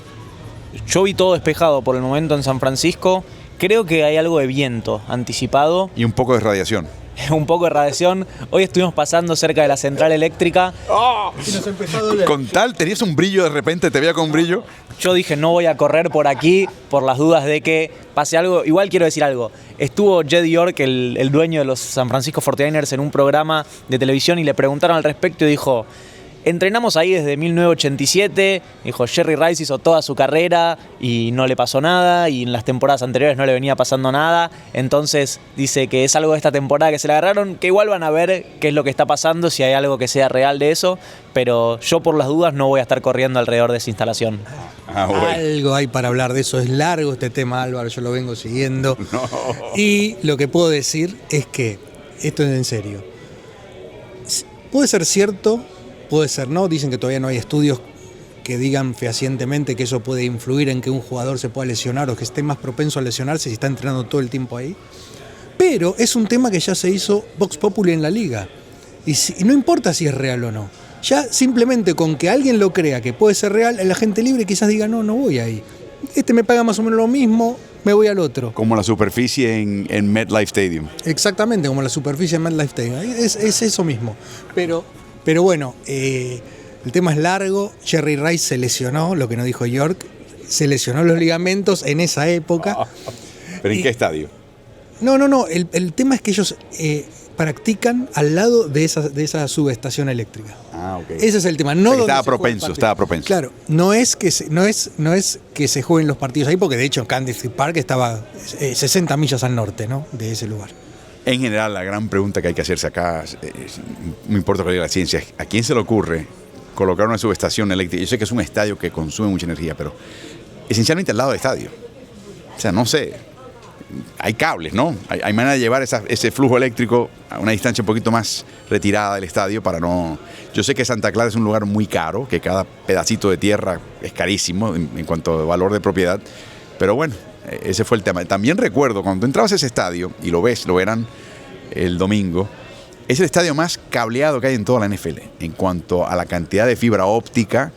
Yo vi todo despejado por el momento en San Francisco. Creo que hay algo de viento anticipado. Y un poco de radiación. Un poco de radiación. Hoy estuvimos pasando cerca de la central eléctrica. ¡Oh! Y nos empezó a doler. Con tal, tenías un brillo de repente, te veía con un brillo. Yo dije, no voy a correr por aquí por las dudas de que pase algo. Igual quiero decir algo. Estuvo Jed York, el dueño de los San Francisco 49ers, en un programa de televisión y le preguntaron al respecto y dijo, entrenamos ahí desde 1987, dijo, Jerry Rice hizo toda su carrera y no le pasó nada, y en las temporadas anteriores no le venía pasando nada, entonces dice que es algo de esta temporada que se le agarraron, que igual van a ver qué es lo que está pasando, si hay algo que sea real de eso, pero yo por las dudas no voy a estar corriendo alrededor de esa instalación. Bueno. Algo hay para hablar de eso, es largo este tema, Álvaro, yo lo vengo siguiendo. No. Y lo que puedo decir es que, esto es en serio, puede ser cierto, puede ser no, dicen que todavía no hay estudios que digan fehacientemente que eso puede influir en que un jugador se pueda lesionar o que esté más propenso a lesionarse si está entrenando todo el tiempo ahí. Pero es un tema que ya se hizo Vox Populi en la liga. Y no importa si es real o no. Ya simplemente con que alguien lo crea que puede ser real, el agente libre quizás diga, no voy ahí. Este me paga más o menos lo mismo, me voy al otro. Como la superficie en MetLife Stadium. Exactamente, como la superficie en MetLife Stadium. Es eso mismo. Pero bueno, el tema es largo. Jerry Rice se lesionó, lo que no dijo York, se lesionó los ligamentos en esa época. ¿Pero en qué estadio? No. El tema es que ellos practican al lado de esa subestación eléctrica. Ah, ok. Ese es el tema. No, estaba propenso. Claro, no es que se jueguen los partidos ahí, porque de hecho Candlestick Park estaba 60 millas al norte, ¿no?, de ese lugar. En general, la gran pregunta que hay que hacerse acá, no importa cuál es la ciencia, ¿a quién se le ocurre colocar una subestación eléctrica? Yo sé que es un estadio que consume mucha energía, pero esencialmente al lado del estadio. O sea, no sé, hay cables, ¿no? Hay manera de llevar ese flujo eléctrico a una distancia un poquito más retirada del estadio para no... Yo sé que Santa Clara es un lugar muy caro, que cada pedacito de tierra es carísimo en cuanto a valor de propiedad, pero bueno, ese fue el tema. También recuerdo, cuando tú entrabas a ese estadio, y lo verán el domingo, es el estadio más cableado que hay en toda la NFL, en cuanto a la cantidad de fibra óptica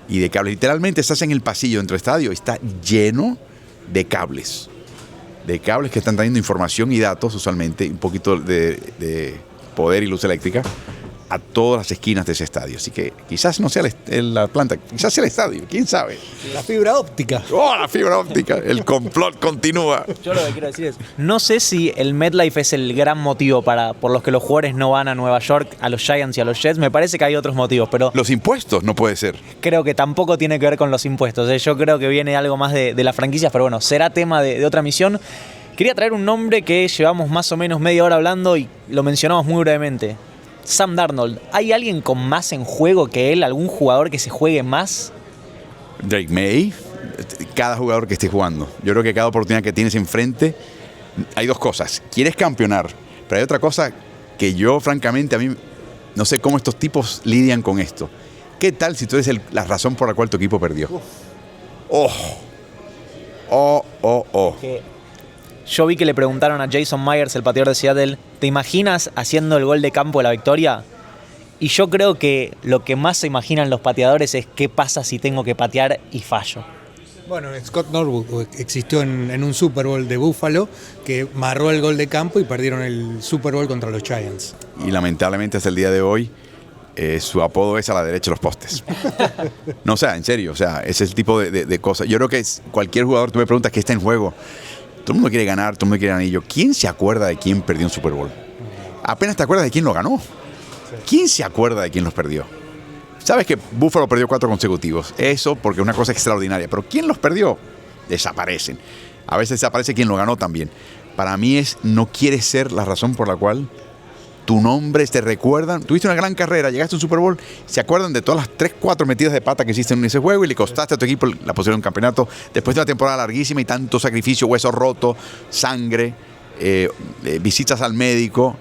y de cables. Literalmente estás en el pasillo dentro del estadio, está lleno de cables que están trayendo información y datos, usualmente, un poquito de poder y luz eléctrica, a todas las esquinas de ese estadio. Así que quizás no sea la planta, quizás sea el estadio, quién sabe. La fibra óptica. ¡Oh, la fibra óptica! El complot continúa. Yo lo que quiero decir es, no sé si el MetLife es el gran motivo por los que los jugadores no van a Nueva York, a los Giants y a los Jets. Me parece que hay otros motivos, pero... Los impuestos, no puede ser. Creo que tampoco tiene que ver con los impuestos. Yo creo que viene algo más de las franquicias, pero bueno, será tema de otra misión. Quería traer un nombre que llevamos más o menos media hora hablando y lo mencionamos muy brevemente. Sam Darnold, ¿hay alguien con más en juego que él? ¿Algún jugador que se juegue más? Drake May. cada jugador que esté jugando. Yo creo que cada oportunidad que tienes enfrente, hay dos cosas. Quieres campeonar, pero hay otra cosa que yo, francamente, a mí no sé cómo estos tipos lidian con esto. ¿Qué tal si tú eres la razón por la cual tu equipo perdió? Que yo vi que le preguntaron a Jason Myers, el pateador de Seattle, ¿te imaginas haciendo el gol de campo de la victoria? Y yo creo que lo que más se imaginan los pateadores es qué pasa si tengo que patear y fallo. Bueno, Scott Norwood existió en un Super Bowl de Buffalo que marró el gol de campo y perdieron el Super Bowl contra los Giants. Y lamentablemente hasta el día de hoy su apodo es a la derecha de los postes. No, o sea, en serio, o sea, ese es el tipo de cosas. Yo creo que cualquier jugador, tú me preguntas qué está en juego, todo el mundo quiere ganar, todo el mundo quiere anillo. ¿Quién se acuerda de quién perdió un Super Bowl? Apenas te acuerdas de quién lo ganó. ¿Quién se acuerda de quién los perdió? Sabes que Buffalo perdió 4 consecutivos. Eso porque es una cosa extraordinaria. Pero ¿quién los perdió? Desaparecen. A veces desaparece quien lo ganó también. Para mí no quieres ser la razón por la cual tu nombre te recuerdan. Tuviste una gran carrera, llegaste a un Super Bowl, se acuerdan de todas las 3, 4 metidas de pata que hiciste en ese juego y le costaste a tu equipo la posición en un campeonato después de una temporada larguísima y tanto sacrificio, hueso roto, sangre, visitas al médico,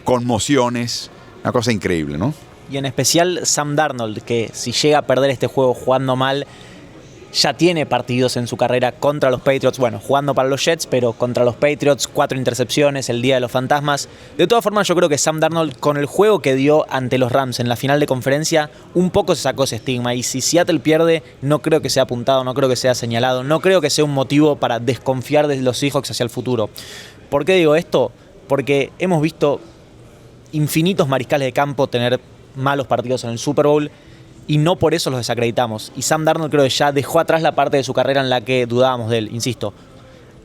conmociones. Una cosa increíble, ¿no? Y en especial Sam Darnold, que si llega a perder este juego jugando mal, ya tiene partidos en su carrera contra los Patriots, bueno, jugando para los Jets, pero contra los Patriots, 4 intercepciones, el día de los fantasmas. De todas formas, yo creo que Sam Darnold, con el juego que dio ante los Rams en la final de conferencia, un poco se sacó ese estigma. Y si Seattle pierde, no creo que sea apuntado, no creo que sea señalado, no creo que sea un motivo para desconfiar de los Seahawks hacia el futuro. ¿Por qué digo esto? Porque hemos visto infinitos mariscales de campo tener malos partidos en el Super Bowl y no por eso los desacreditamos. Y Sam Darnold creo que ya dejó atrás la parte de su carrera en la que dudábamos de él, insisto.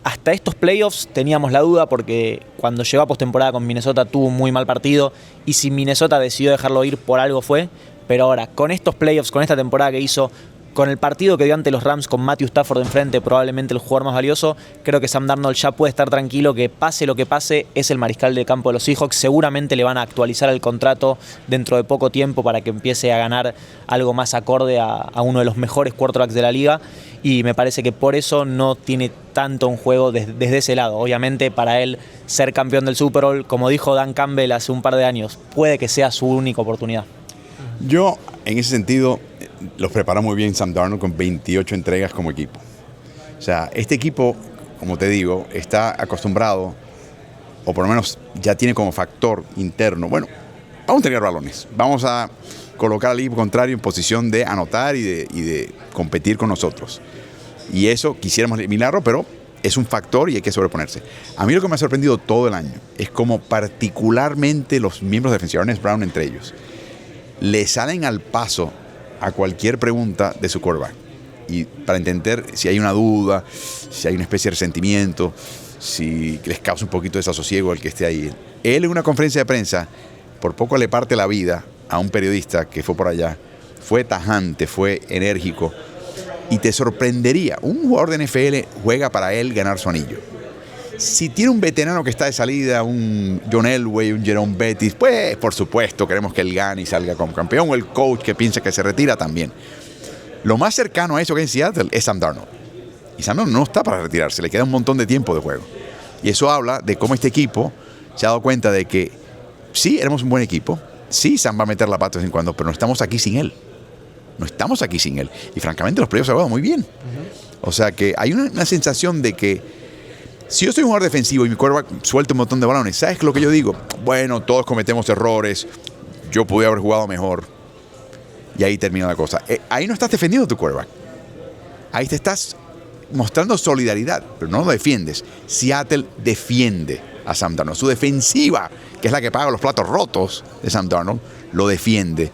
Hasta estos playoffs teníamos la duda porque cuando llegó a postemporada con Minnesota tuvo un muy mal partido y si Minnesota decidió dejarlo ir por algo fue, pero ahora con estos playoffs, con esta temporada que hizo, con el partido que dio ante los Rams con Matthew Stafford enfrente, probablemente el jugador más valioso, creo que Sam Darnold ya puede estar tranquilo que pase lo que pase, es el mariscal de campo de los Seahawks. Seguramente le van a actualizar el contrato dentro de poco tiempo para que empiece a ganar algo más acorde a uno de los mejores quarterbacks de la liga y me parece que por eso no tiene tanto un juego desde ese lado. Obviamente para él ser campeón del Super Bowl, como dijo Dan Campbell hace un par de años, puede que sea su única oportunidad. Yo, en ese sentido, los prepara muy bien Sam Darnold con 28 entregas como equipo. O sea, este equipo, como te digo, está acostumbrado, o por lo menos ya tiene como factor interno, bueno, vamos a tener balones, vamos a colocar al equipo contrario en posición de anotar y de competir con nosotros. Y eso quisiéramos eliminarlo, pero es un factor y hay que sobreponerse. A mí lo que me ha sorprendido todo el año es como particularmente los miembros defensivos, Ernest Brown entre ellos, le salen al paso a cualquier pregunta de su quarterback. Y para entender si hay una duda, si hay una especie de resentimiento, si les causa un poquito de desasosiego el que esté ahí. Él en una conferencia de prensa, por poco le parte la vida a un periodista que fue por allá. Fue tajante, fue enérgico. Y te sorprendería, un jugador de NFL juega para él ganar su anillo. Si tiene un veterano que está de salida, un John Elway, un Jerome Bettis, pues por supuesto queremos que él gane y salga como campeón, o el coach que piensa que se retira también. Lo más cercano a eso que en Seattle es Sam Darnold. Y Sam Darnold no está para retirarse, le queda un montón de tiempo de juego. Y eso habla de cómo este equipo se ha dado cuenta de que sí, éramos un buen equipo, sí, Sam va a meter la pata de vez en cuando, pero no estamos aquí sin él. No estamos aquí sin él. Y francamente los playoffs se han jugado muy bien. O sea que hay una sensación de que si yo soy un jugador defensivo y mi quarterback suelta un montón de balones, ¿sabes lo que yo digo? Bueno, todos cometemos errores, yo pude haber jugado mejor. Y ahí termina la cosa. Ahí no estás defendiendo a tu quarterback. Ahí te estás mostrando solidaridad, pero no lo defiendes. Seattle defiende a Sam Darnold. Su defensiva, que es la que paga los platos rotos de Sam Darnold, lo defiende.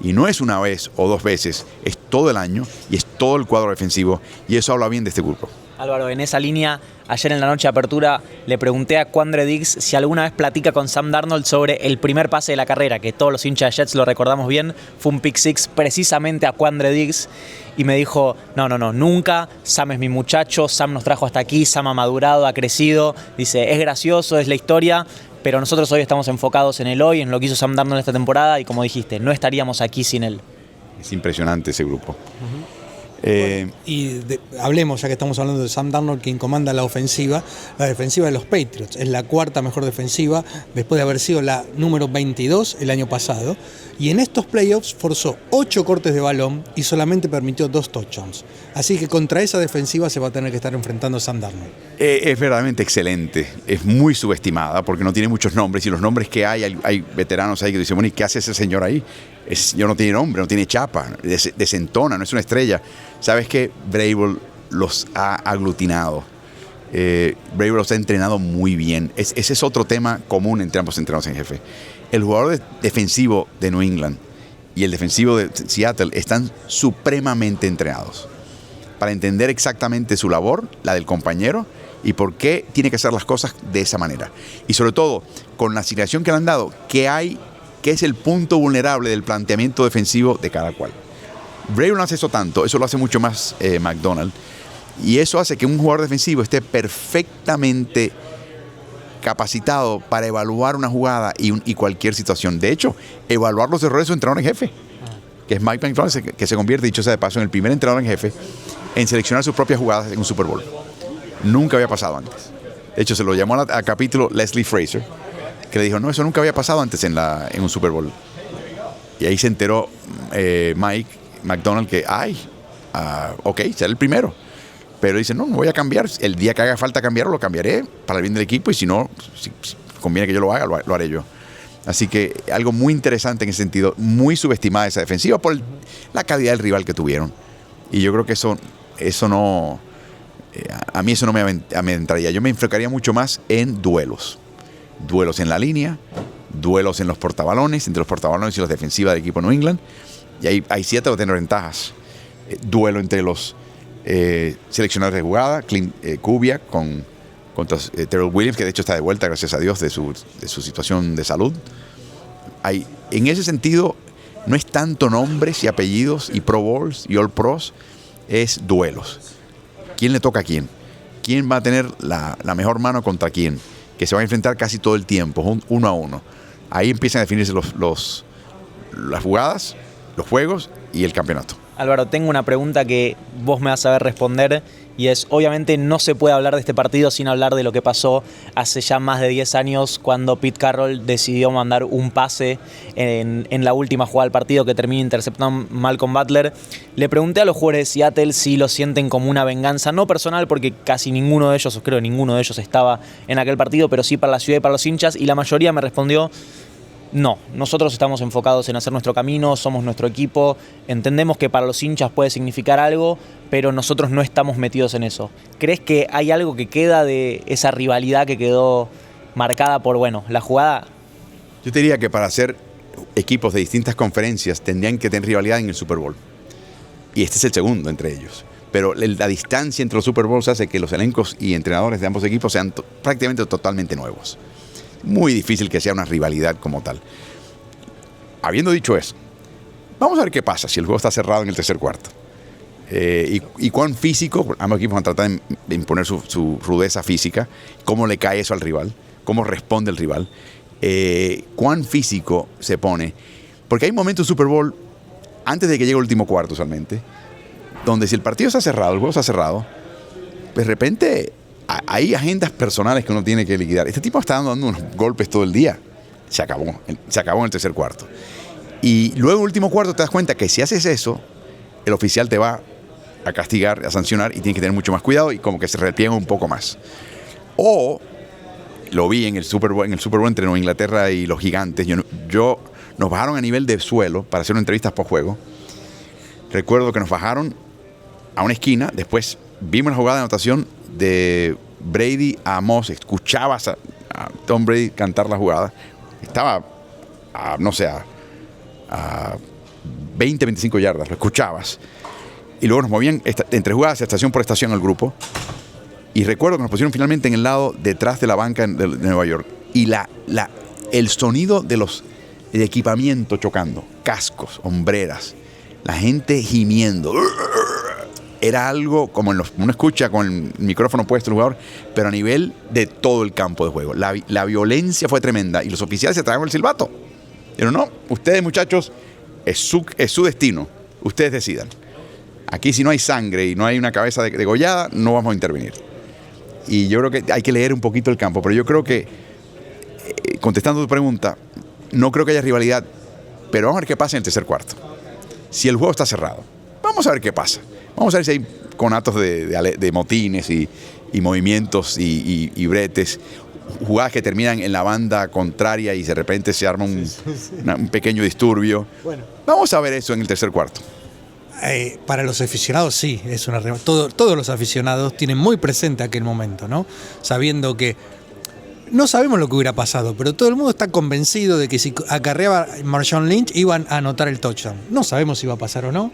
Y no es una vez o dos veces, es todo el año y es todo el cuadro defensivo. Y eso habla bien de este grupo. Álvaro, en esa línea, ayer en la noche de apertura le pregunté a Quandre Diggs si alguna vez platica con Sam Darnold sobre el primer pase de la carrera, que todos los hinchas de Jets lo recordamos bien, fue un pick six precisamente a Quandre Diggs y me dijo, no, nunca, Sam es mi muchacho, Sam nos trajo hasta aquí, Sam ha madurado, ha crecido, dice, es gracioso, es la historia, pero nosotros hoy estamos enfocados en el hoy, en lo que hizo Sam Darnold esta temporada y como dijiste, no estaríamos aquí sin él. Es impresionante ese grupo. Hablemos, ya que estamos hablando de Sam Darnold, quien comanda la ofensiva. La defensiva de los Patriots es la cuarta mejor defensiva después de haber sido la número 22 el año pasado. Y en estos playoffs forzó 8 cortes de balón y solamente permitió 2 touchdowns. Así que contra esa defensiva se va a tener que estar enfrentando Sam Darnold. Es verdaderamente excelente. Es muy subestimada porque no tiene muchos nombres. Y los nombres que hay veteranos ahí que dicen, bueno, ¿y qué hace ese señor ahí? Ese señor no tiene nombre, no tiene chapa, desentona, no es una estrella. ¿Sabes qué? Vrabel los ha aglutinado. Vrabel los ha entrenado muy bien. Ese es otro tema común entre ambos entrenados en jefe. El jugador defensivo de New England y el defensivo de Seattle están supremamente entrenados para entender exactamente su labor, la del compañero, y por qué tiene que hacer las cosas de esa manera. Y sobre todo, con la asignación que le han dado, qué es el punto vulnerable del planteamiento defensivo de cada cual. Vrabel no hace eso tanto, eso lo hace mucho más McDonald, y eso hace que un jugador defensivo esté perfectamente capacitado para evaluar una jugada y cualquier situación. De hecho, evaluar los errores de su entrenador en jefe, que es Mike McDonald, que se convierte, dicho sea de paso, en el primer entrenador en jefe en seleccionar sus propias jugadas en un Super Bowl. Nunca había pasado antes. De hecho, se lo llamó a capítulo Leslie Fraser, que le dijo, no, eso nunca había pasado antes en un Super Bowl. Y ahí se enteró Mike McDonald que, ok, será el primero. Pero dice, no voy a cambiar. El día que haga falta cambiarlo, lo cambiaré para el bien del equipo. Y si no, si conviene que yo lo haga, lo haré yo. Así que algo muy interesante en ese sentido. Muy subestimada esa defensiva por la calidad del rival que tuvieron. Y yo creo que eso no... a mí eso no me amedrentaría. Yo me enfocaría mucho más en duelos. Duelos en la línea, duelos en los portabalones, entre los portabalones y los defensivas del equipo New England. Y ahí sí te va a tener ventajas. Duelo entre los seleccionadores de jugada, Clint Kubiak contra Terrell Williams, que de hecho está de vuelta, gracias a Dios, de su situación de salud. En ese sentido, no es tanto nombres y apellidos y Pro Bowls y All Pros, es duelos. ¿Quién le toca a quién? ¿Quién va a tener la mejor mano contra quién? Que se van a enfrentar casi todo el tiempo, uno a uno. Ahí empiezan a definirse las jugadas, los juegos y el campeonato. Álvaro, tengo una pregunta que vos me vas a ver responder y es, obviamente no se puede hablar de este partido sin hablar de lo que pasó hace ya más de 10 años cuando Pete Carroll decidió mandar un pase en la última jugada del partido que termina interceptando Malcolm Butler. Le pregunté a los jugadores de Seattle si lo sienten como una venganza, no personal porque casi ninguno de ellos, creo que ninguno de ellos estaba en aquel partido, pero sí para la ciudad y para los hinchas, y la mayoría me respondió: no, nosotros estamos enfocados en hacer nuestro camino, somos nuestro equipo, entendemos que para los hinchas puede significar algo, pero nosotros no estamos metidos en eso. ¿Crees que hay algo que queda de esa rivalidad que quedó marcada por, la jugada? Yo te diría que para hacer equipos de distintas conferencias tendrían que tener rivalidad en el Super Bowl. Y este es el segundo entre ellos. Pero la distancia entre los Super Bowls hace que los elencos y entrenadores de ambos equipos sean prácticamente totalmente nuevos. Muy difícil que sea una rivalidad como tal. Habiendo dicho eso, vamos a ver qué pasa si el juego está cerrado en el tercer cuarto. Y cuán físico, ambos equipos van a tratar de imponer su rudeza física, cómo le cae eso al rival, cómo responde el rival, cuán físico se pone. Porque hay momentos en Super Bowl, antes de que llegue el último cuarto usualmente, donde si el partido está cerrado, el juego está cerrado, de repente hay agendas personales que uno tiene que liquidar. Este tipo está dando unos golpes todo el día. Se acabó en el tercer cuarto. Y luego en el último cuarto te das cuenta que si haces eso, el oficial te va a castigar, a sancionar, y tienes que tener mucho más cuidado y como que se repliega un poco más. O lo vi en el Super Bowl entre Nueva Inglaterra y los Gigantes. Nos bajaron a nivel de suelo para hacer entrevistas post juego. Recuerdo que nos bajaron a una esquina, después vimos la jugada de anotación de Brady a Moss, escuchabas a Tom Brady cantar la jugada, estaba a 20, 25 yardas, lo escuchabas, y luego nos movían entre jugadas, estación por estación el grupo, y recuerdo que nos pusieron finalmente en el lado detrás de la banca de Nueva York, y el sonido del equipamiento chocando, cascos, hombreras, la gente gimiendo, era algo como uno escucha con el micrófono puesto el jugador, pero a nivel de todo el campo de juego. La violencia fue tremenda y los oficiales se tragaron el silbato. Pero no, ustedes muchachos, es su destino, ustedes decidan. Aquí si no hay sangre y no hay una cabeza degollada, no vamos a intervenir. Y yo creo que hay que leer un poquito el campo, pero yo creo que, contestando tu pregunta, no creo que haya rivalidad, pero vamos a ver qué pasa en el tercer cuarto. Si el juego está cerrado, vamos a ver qué pasa. Vamos a ver si hay conatos de motines y movimientos y bretes, jugadas que terminan en la banda contraria y de repente se arma un pequeño disturbio. Bueno. Vamos a ver eso en el tercer cuarto. Para los aficionados sí, es una todos los aficionados tienen muy presente aquel momento, ¿no? Sabiendo que no sabemos lo que hubiera pasado, pero todo el mundo está convencido de que si acarreaba Marshawn Lynch iban a anotar el touchdown. No sabemos si va a pasar o no.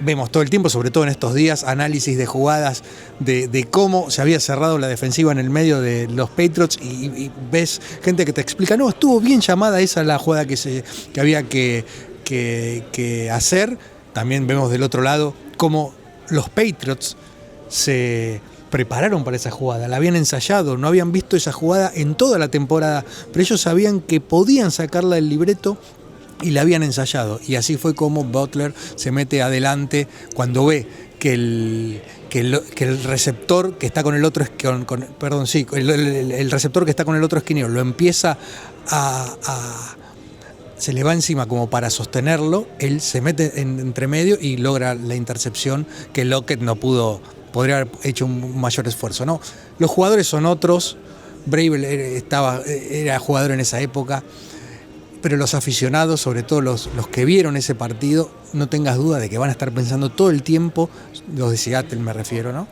Vemos todo el tiempo, sobre todo en estos días, análisis de jugadas de cómo se había cerrado la defensiva en el medio de los Patriots y ves gente que te explica, no, estuvo bien llamada esa la jugada que había que hacer. También vemos del otro lado cómo los Patriots se prepararon para esa jugada, la habían ensayado, no habían visto esa jugada en toda la temporada, pero ellos sabían que podían sacarla del libreto y la habían ensayado. Y así fue como Butler se mete adelante cuando ve que el receptor que está con el otro el receptor que está con el otro esquinero lo empieza se le va encima como para sostenerlo, él se mete entre medio y logra la intercepción que Lockett no pudo, podría haber hecho un mayor esfuerzo, ¿no? Los jugadores son otros, Bravel era jugador en esa época, pero los aficionados, sobre todo los que vieron ese partido, no tengas duda de que van a estar pensando todo el tiempo, los de Seattle me refiero, ¿no?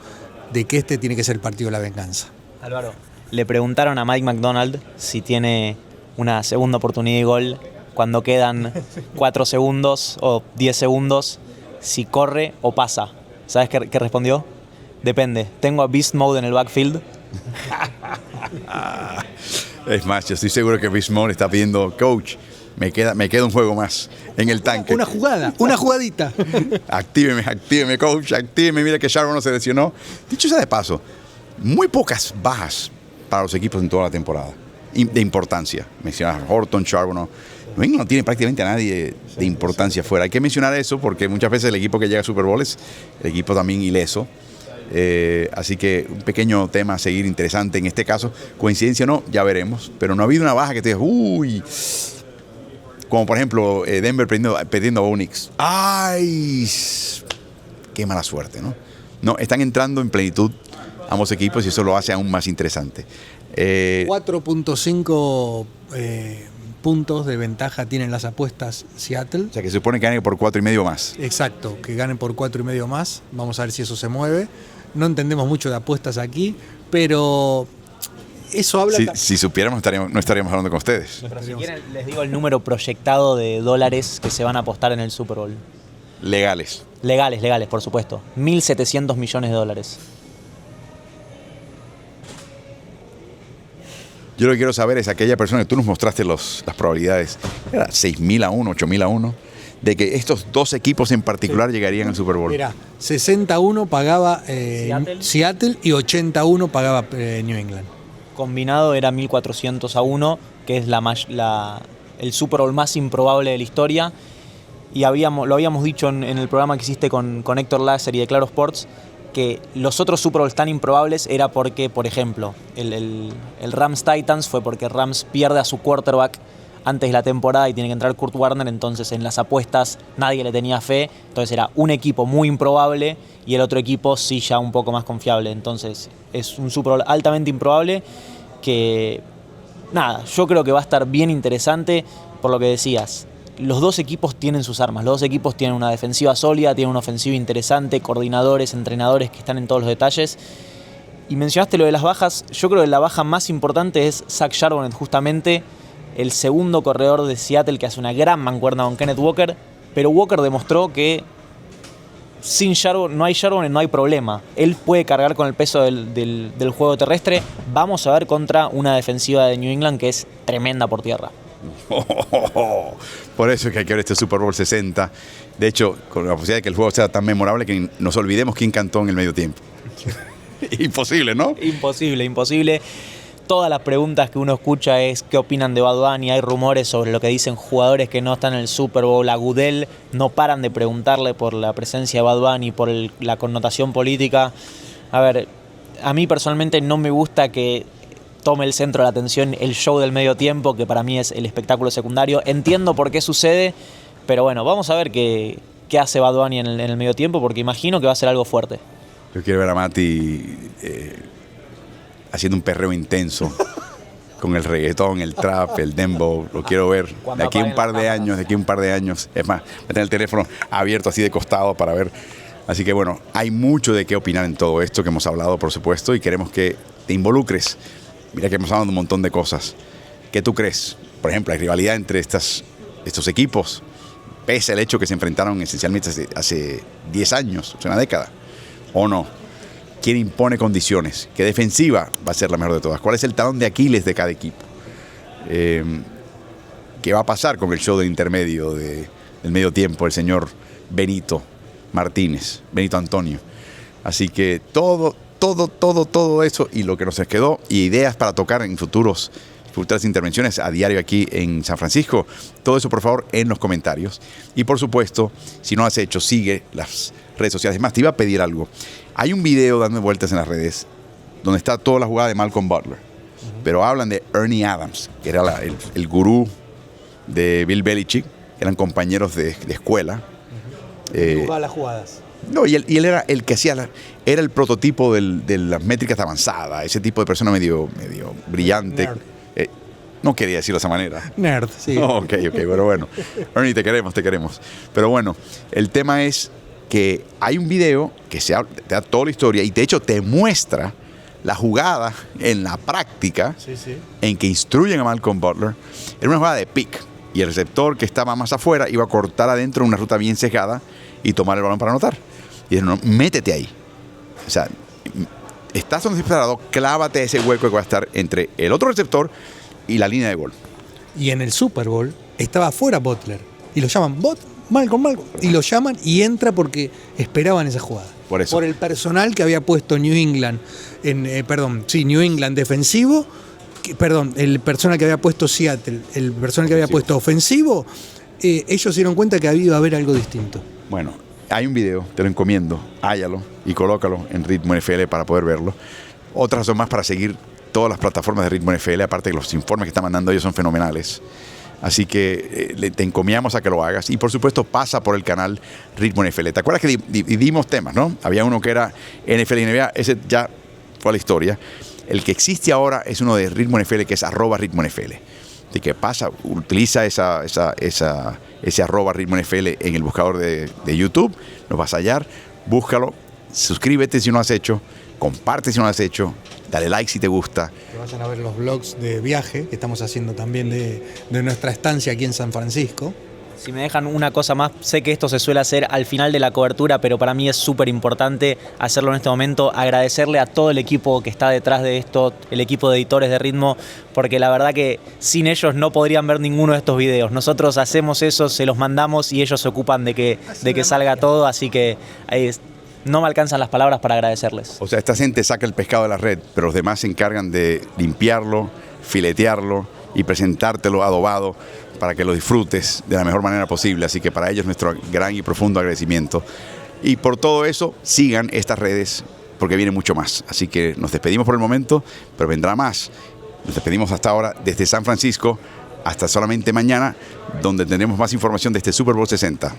De que este tiene que ser el partido de la venganza. Álvaro, le preguntaron a Mike McDonald si tiene una segunda oportunidad de gol cuando quedan 4 segundos o 10 segundos, si corre o pasa. ¿Sabes qué respondió? Depende, tengo a Beast Mode en el backfield. Es más, yo estoy seguro que Beast Mode está pidiendo, coach, me queda un juego más en el tanque. Una jugadita. Actíveme, coach, actíveme. Mira que Charbonnet se lesionó. Dicho sea de paso, muy pocas bajas para los equipos en toda la temporada de importancia. Mencionas a Horton, Charbonnet. No tiene prácticamente a nadie de importancia fuera. Hay que mencionar eso porque muchas veces el equipo que llega a Super Bowl es el equipo también ileso. Así que un pequeño tema a seguir interesante en este caso. Coincidencia o no, ya veremos. Pero no ha habido una baja que te diga, uy. Como por ejemplo Denver perdiendo a Onyx. ¡Ay! Qué mala suerte, ¿no? No, están entrando en plenitud ambos equipos y eso lo hace aún más interesante. 4.5 puntos de ventaja tienen las apuestas Seattle. O sea que se supone que ganen por 4.5 más. Exacto, que ganen por 4.5 más. Vamos a ver si eso se mueve. No entendemos mucho de apuestas aquí, pero eso habla... Si supiéramos, no estaríamos hablando con ustedes. Pero si quieren, les digo el número proyectado de dólares que se van a apostar en el Super Bowl. Legales, por supuesto. 1.700 millones de dólares. Yo lo que quiero saber es aquella persona que tú nos mostraste las probabilidades, era 6.000 a 1, 8.000 a 1, de que estos dos equipos en particular llegarían al Super Bowl. Mira, 61 pagaba Seattle y 81 pagaba New England. Combinado era 1.400 a 1, que es el Super Bowl más improbable de la historia. Y lo habíamos dicho en el programa que hiciste con Héctor Lasser y de Claro Sports, que los otros Super Bowls tan improbables era porque, por ejemplo, el Rams Titans fue porque Rams pierde a su quarterback antes de la temporada y tiene que entrar Kurt Warner, entonces en las apuestas nadie le tenía fe, entonces era un equipo muy improbable y el otro equipo sí ya un poco más confiable, entonces es un Super Bowl altamente improbable que, nada, yo creo que va a estar bien interesante por lo que decías. Los dos equipos tienen sus armas, los dos equipos tienen una defensiva sólida, tienen una ofensiva interesante, coordinadores, entrenadores que están en todos los detalles. Y mencionaste lo de las bajas, yo creo que la baja más importante es Zach Charbonnet, justamente el segundo corredor de Seattle que hace una gran mancuerna con Kenneth Walker, pero Walker demostró que sin Charbonnet, no hay Charbonnet, no hay problema. Él puede cargar con el peso del juego terrestre. Vamos a ver contra una defensiva de New England que es tremenda por tierra. Por eso es que hay que ver este Super Bowl 60. De hecho, con la posibilidad de que el juego sea tan memorable que nos olvidemos quién cantó en el medio tiempo. Imposible, ¿no? Imposible. todas las preguntas que uno escucha es qué opinan de Bad Bunny. Hay rumores sobre lo que dicen jugadores que no están en el Super Bowl. A Goodell no paran de preguntarle por la presencia de Bad Bunny, por la connotación política. A ver, a mí personalmente no me gusta que tome el centro de la atención el show del medio tiempo, que para mí es el espectáculo secundario. Entiendo por qué sucede, pero bueno, vamos a ver qué hace Bad Bunny en el medio tiempo, porque imagino que va a ser algo fuerte. Yo quiero ver a Mati haciendo un perreo intenso con el reggaetón, el trap, el dembow. Lo quiero ver de aquí a un par de años. Es más, voy a tener el teléfono abierto así de costado para ver. Así que bueno, hay mucho de qué opinar en todo esto que hemos hablado, por supuesto, y queremos que te involucres. Mira que hemos hablado de un montón de cosas. ¿Qué tú crees? Por ejemplo, hay rivalidad entre estos equipos, pese al hecho que se enfrentaron esencialmente hace 10 años, hace una década. ¿O no? ¿Quién impone condiciones? ¿Qué defensiva va a ser la mejor de todas? ¿Cuál es el talón de Aquiles de cada equipo? ¿Qué va a pasar con el show del intermedio, del medio tiempo, el señor Benito Martínez, Benito Antonio? Así que todo eso y lo que nos quedó y ideas para tocar en futuras intervenciones a diario aquí en San Francisco, todo eso por favor en los comentarios. Y por supuesto, si no has hecho, sigue las redes sociales. Es más, te iba a pedir algo. Hay un video dando vueltas en las redes donde está toda la jugada de Malcolm Butler, pero hablan de Ernie Adams, que era el gurú de Bill Belichick, eran compañeros de escuela. Jugaba las jugadas. No, y él era el que hacía, era el prototipo de las métricas avanzadas, ese tipo de persona medio brillante. Nerd. No quería decirlo de esa manera. Nerd, sí. Oh, ok, pero bueno. Ernie, te queremos. Pero bueno, el tema es que hay un video que te da toda la historia y de hecho te muestra la jugada en la práctica, Sí. en que instruyen a Malcolm Butler. Era una jugada de pick y el receptor que estaba más afuera iba a cortar adentro una ruta bien sesgada y tomar el balón para anotar. Y dijeron, no, métete ahí. O sea, estás donde estás parado, clávate ese hueco que va a estar entre el otro receptor y la línea de gol. Y en el Super Bowl estaba afuera Butler. Y lo llaman Malcolm. Y lo llaman y entra porque esperaban esa jugada. Por eso. Por el personal que había puesto New England, New England defensivo, el personal que había puesto Seattle, el personal que había puesto ofensivo, ellos se dieron cuenta que iba a haber algo distinto. Bueno, hay un video, te lo encomiendo, hállalo y colócalo en Ritmo NFL para poder verlo. Otras son más para seguir todas las plataformas de Ritmo NFL, aparte que los informes que están mandando ellos son fenomenales. Así que te encomiamos a que lo hagas. Y por supuesto pasa por el canal Ritmo NFL. ¿Te acuerdas que dividimos temas, no? Había uno que era NFL y NBA, ese ya fue a la historia. El que existe ahora es uno de Ritmo NFL, que es @RitmoNFL. De que pasa, utiliza ese @RitmoNFL en el buscador de YouTube, nos vas a hallar, búscalo, suscríbete si no lo has hecho, comparte si no lo has hecho, dale like si te gusta. Que vayan a ver los vlogs de viaje que estamos haciendo también de nuestra estancia aquí en San Francisco. Si me dejan una cosa más, sé que esto se suele hacer al final de la cobertura, pero para mí es súper importante hacerlo en este momento, agradecerle a todo el equipo que está detrás de esto, el equipo de editores de Ritmo, porque la verdad que sin ellos no podrían ver ninguno de estos videos. Nosotros hacemos eso, se los mandamos y ellos se ocupan de que salga todo, así que no me alcanzan las palabras para agradecerles. O sea, esta gente saca el pescado de la red, pero los demás se encargan de limpiarlo, filetearlo y presentártelo adobado para que lo disfrutes de la mejor manera posible. Así que para ellos nuestro gran y profundo agradecimiento. Y por todo eso, sigan estas redes porque viene mucho más. Así que nos despedimos por el momento, pero vendrá más. Nos despedimos hasta ahora desde San Francisco hasta solamente mañana, donde tendremos más información de este Super Bowl 60.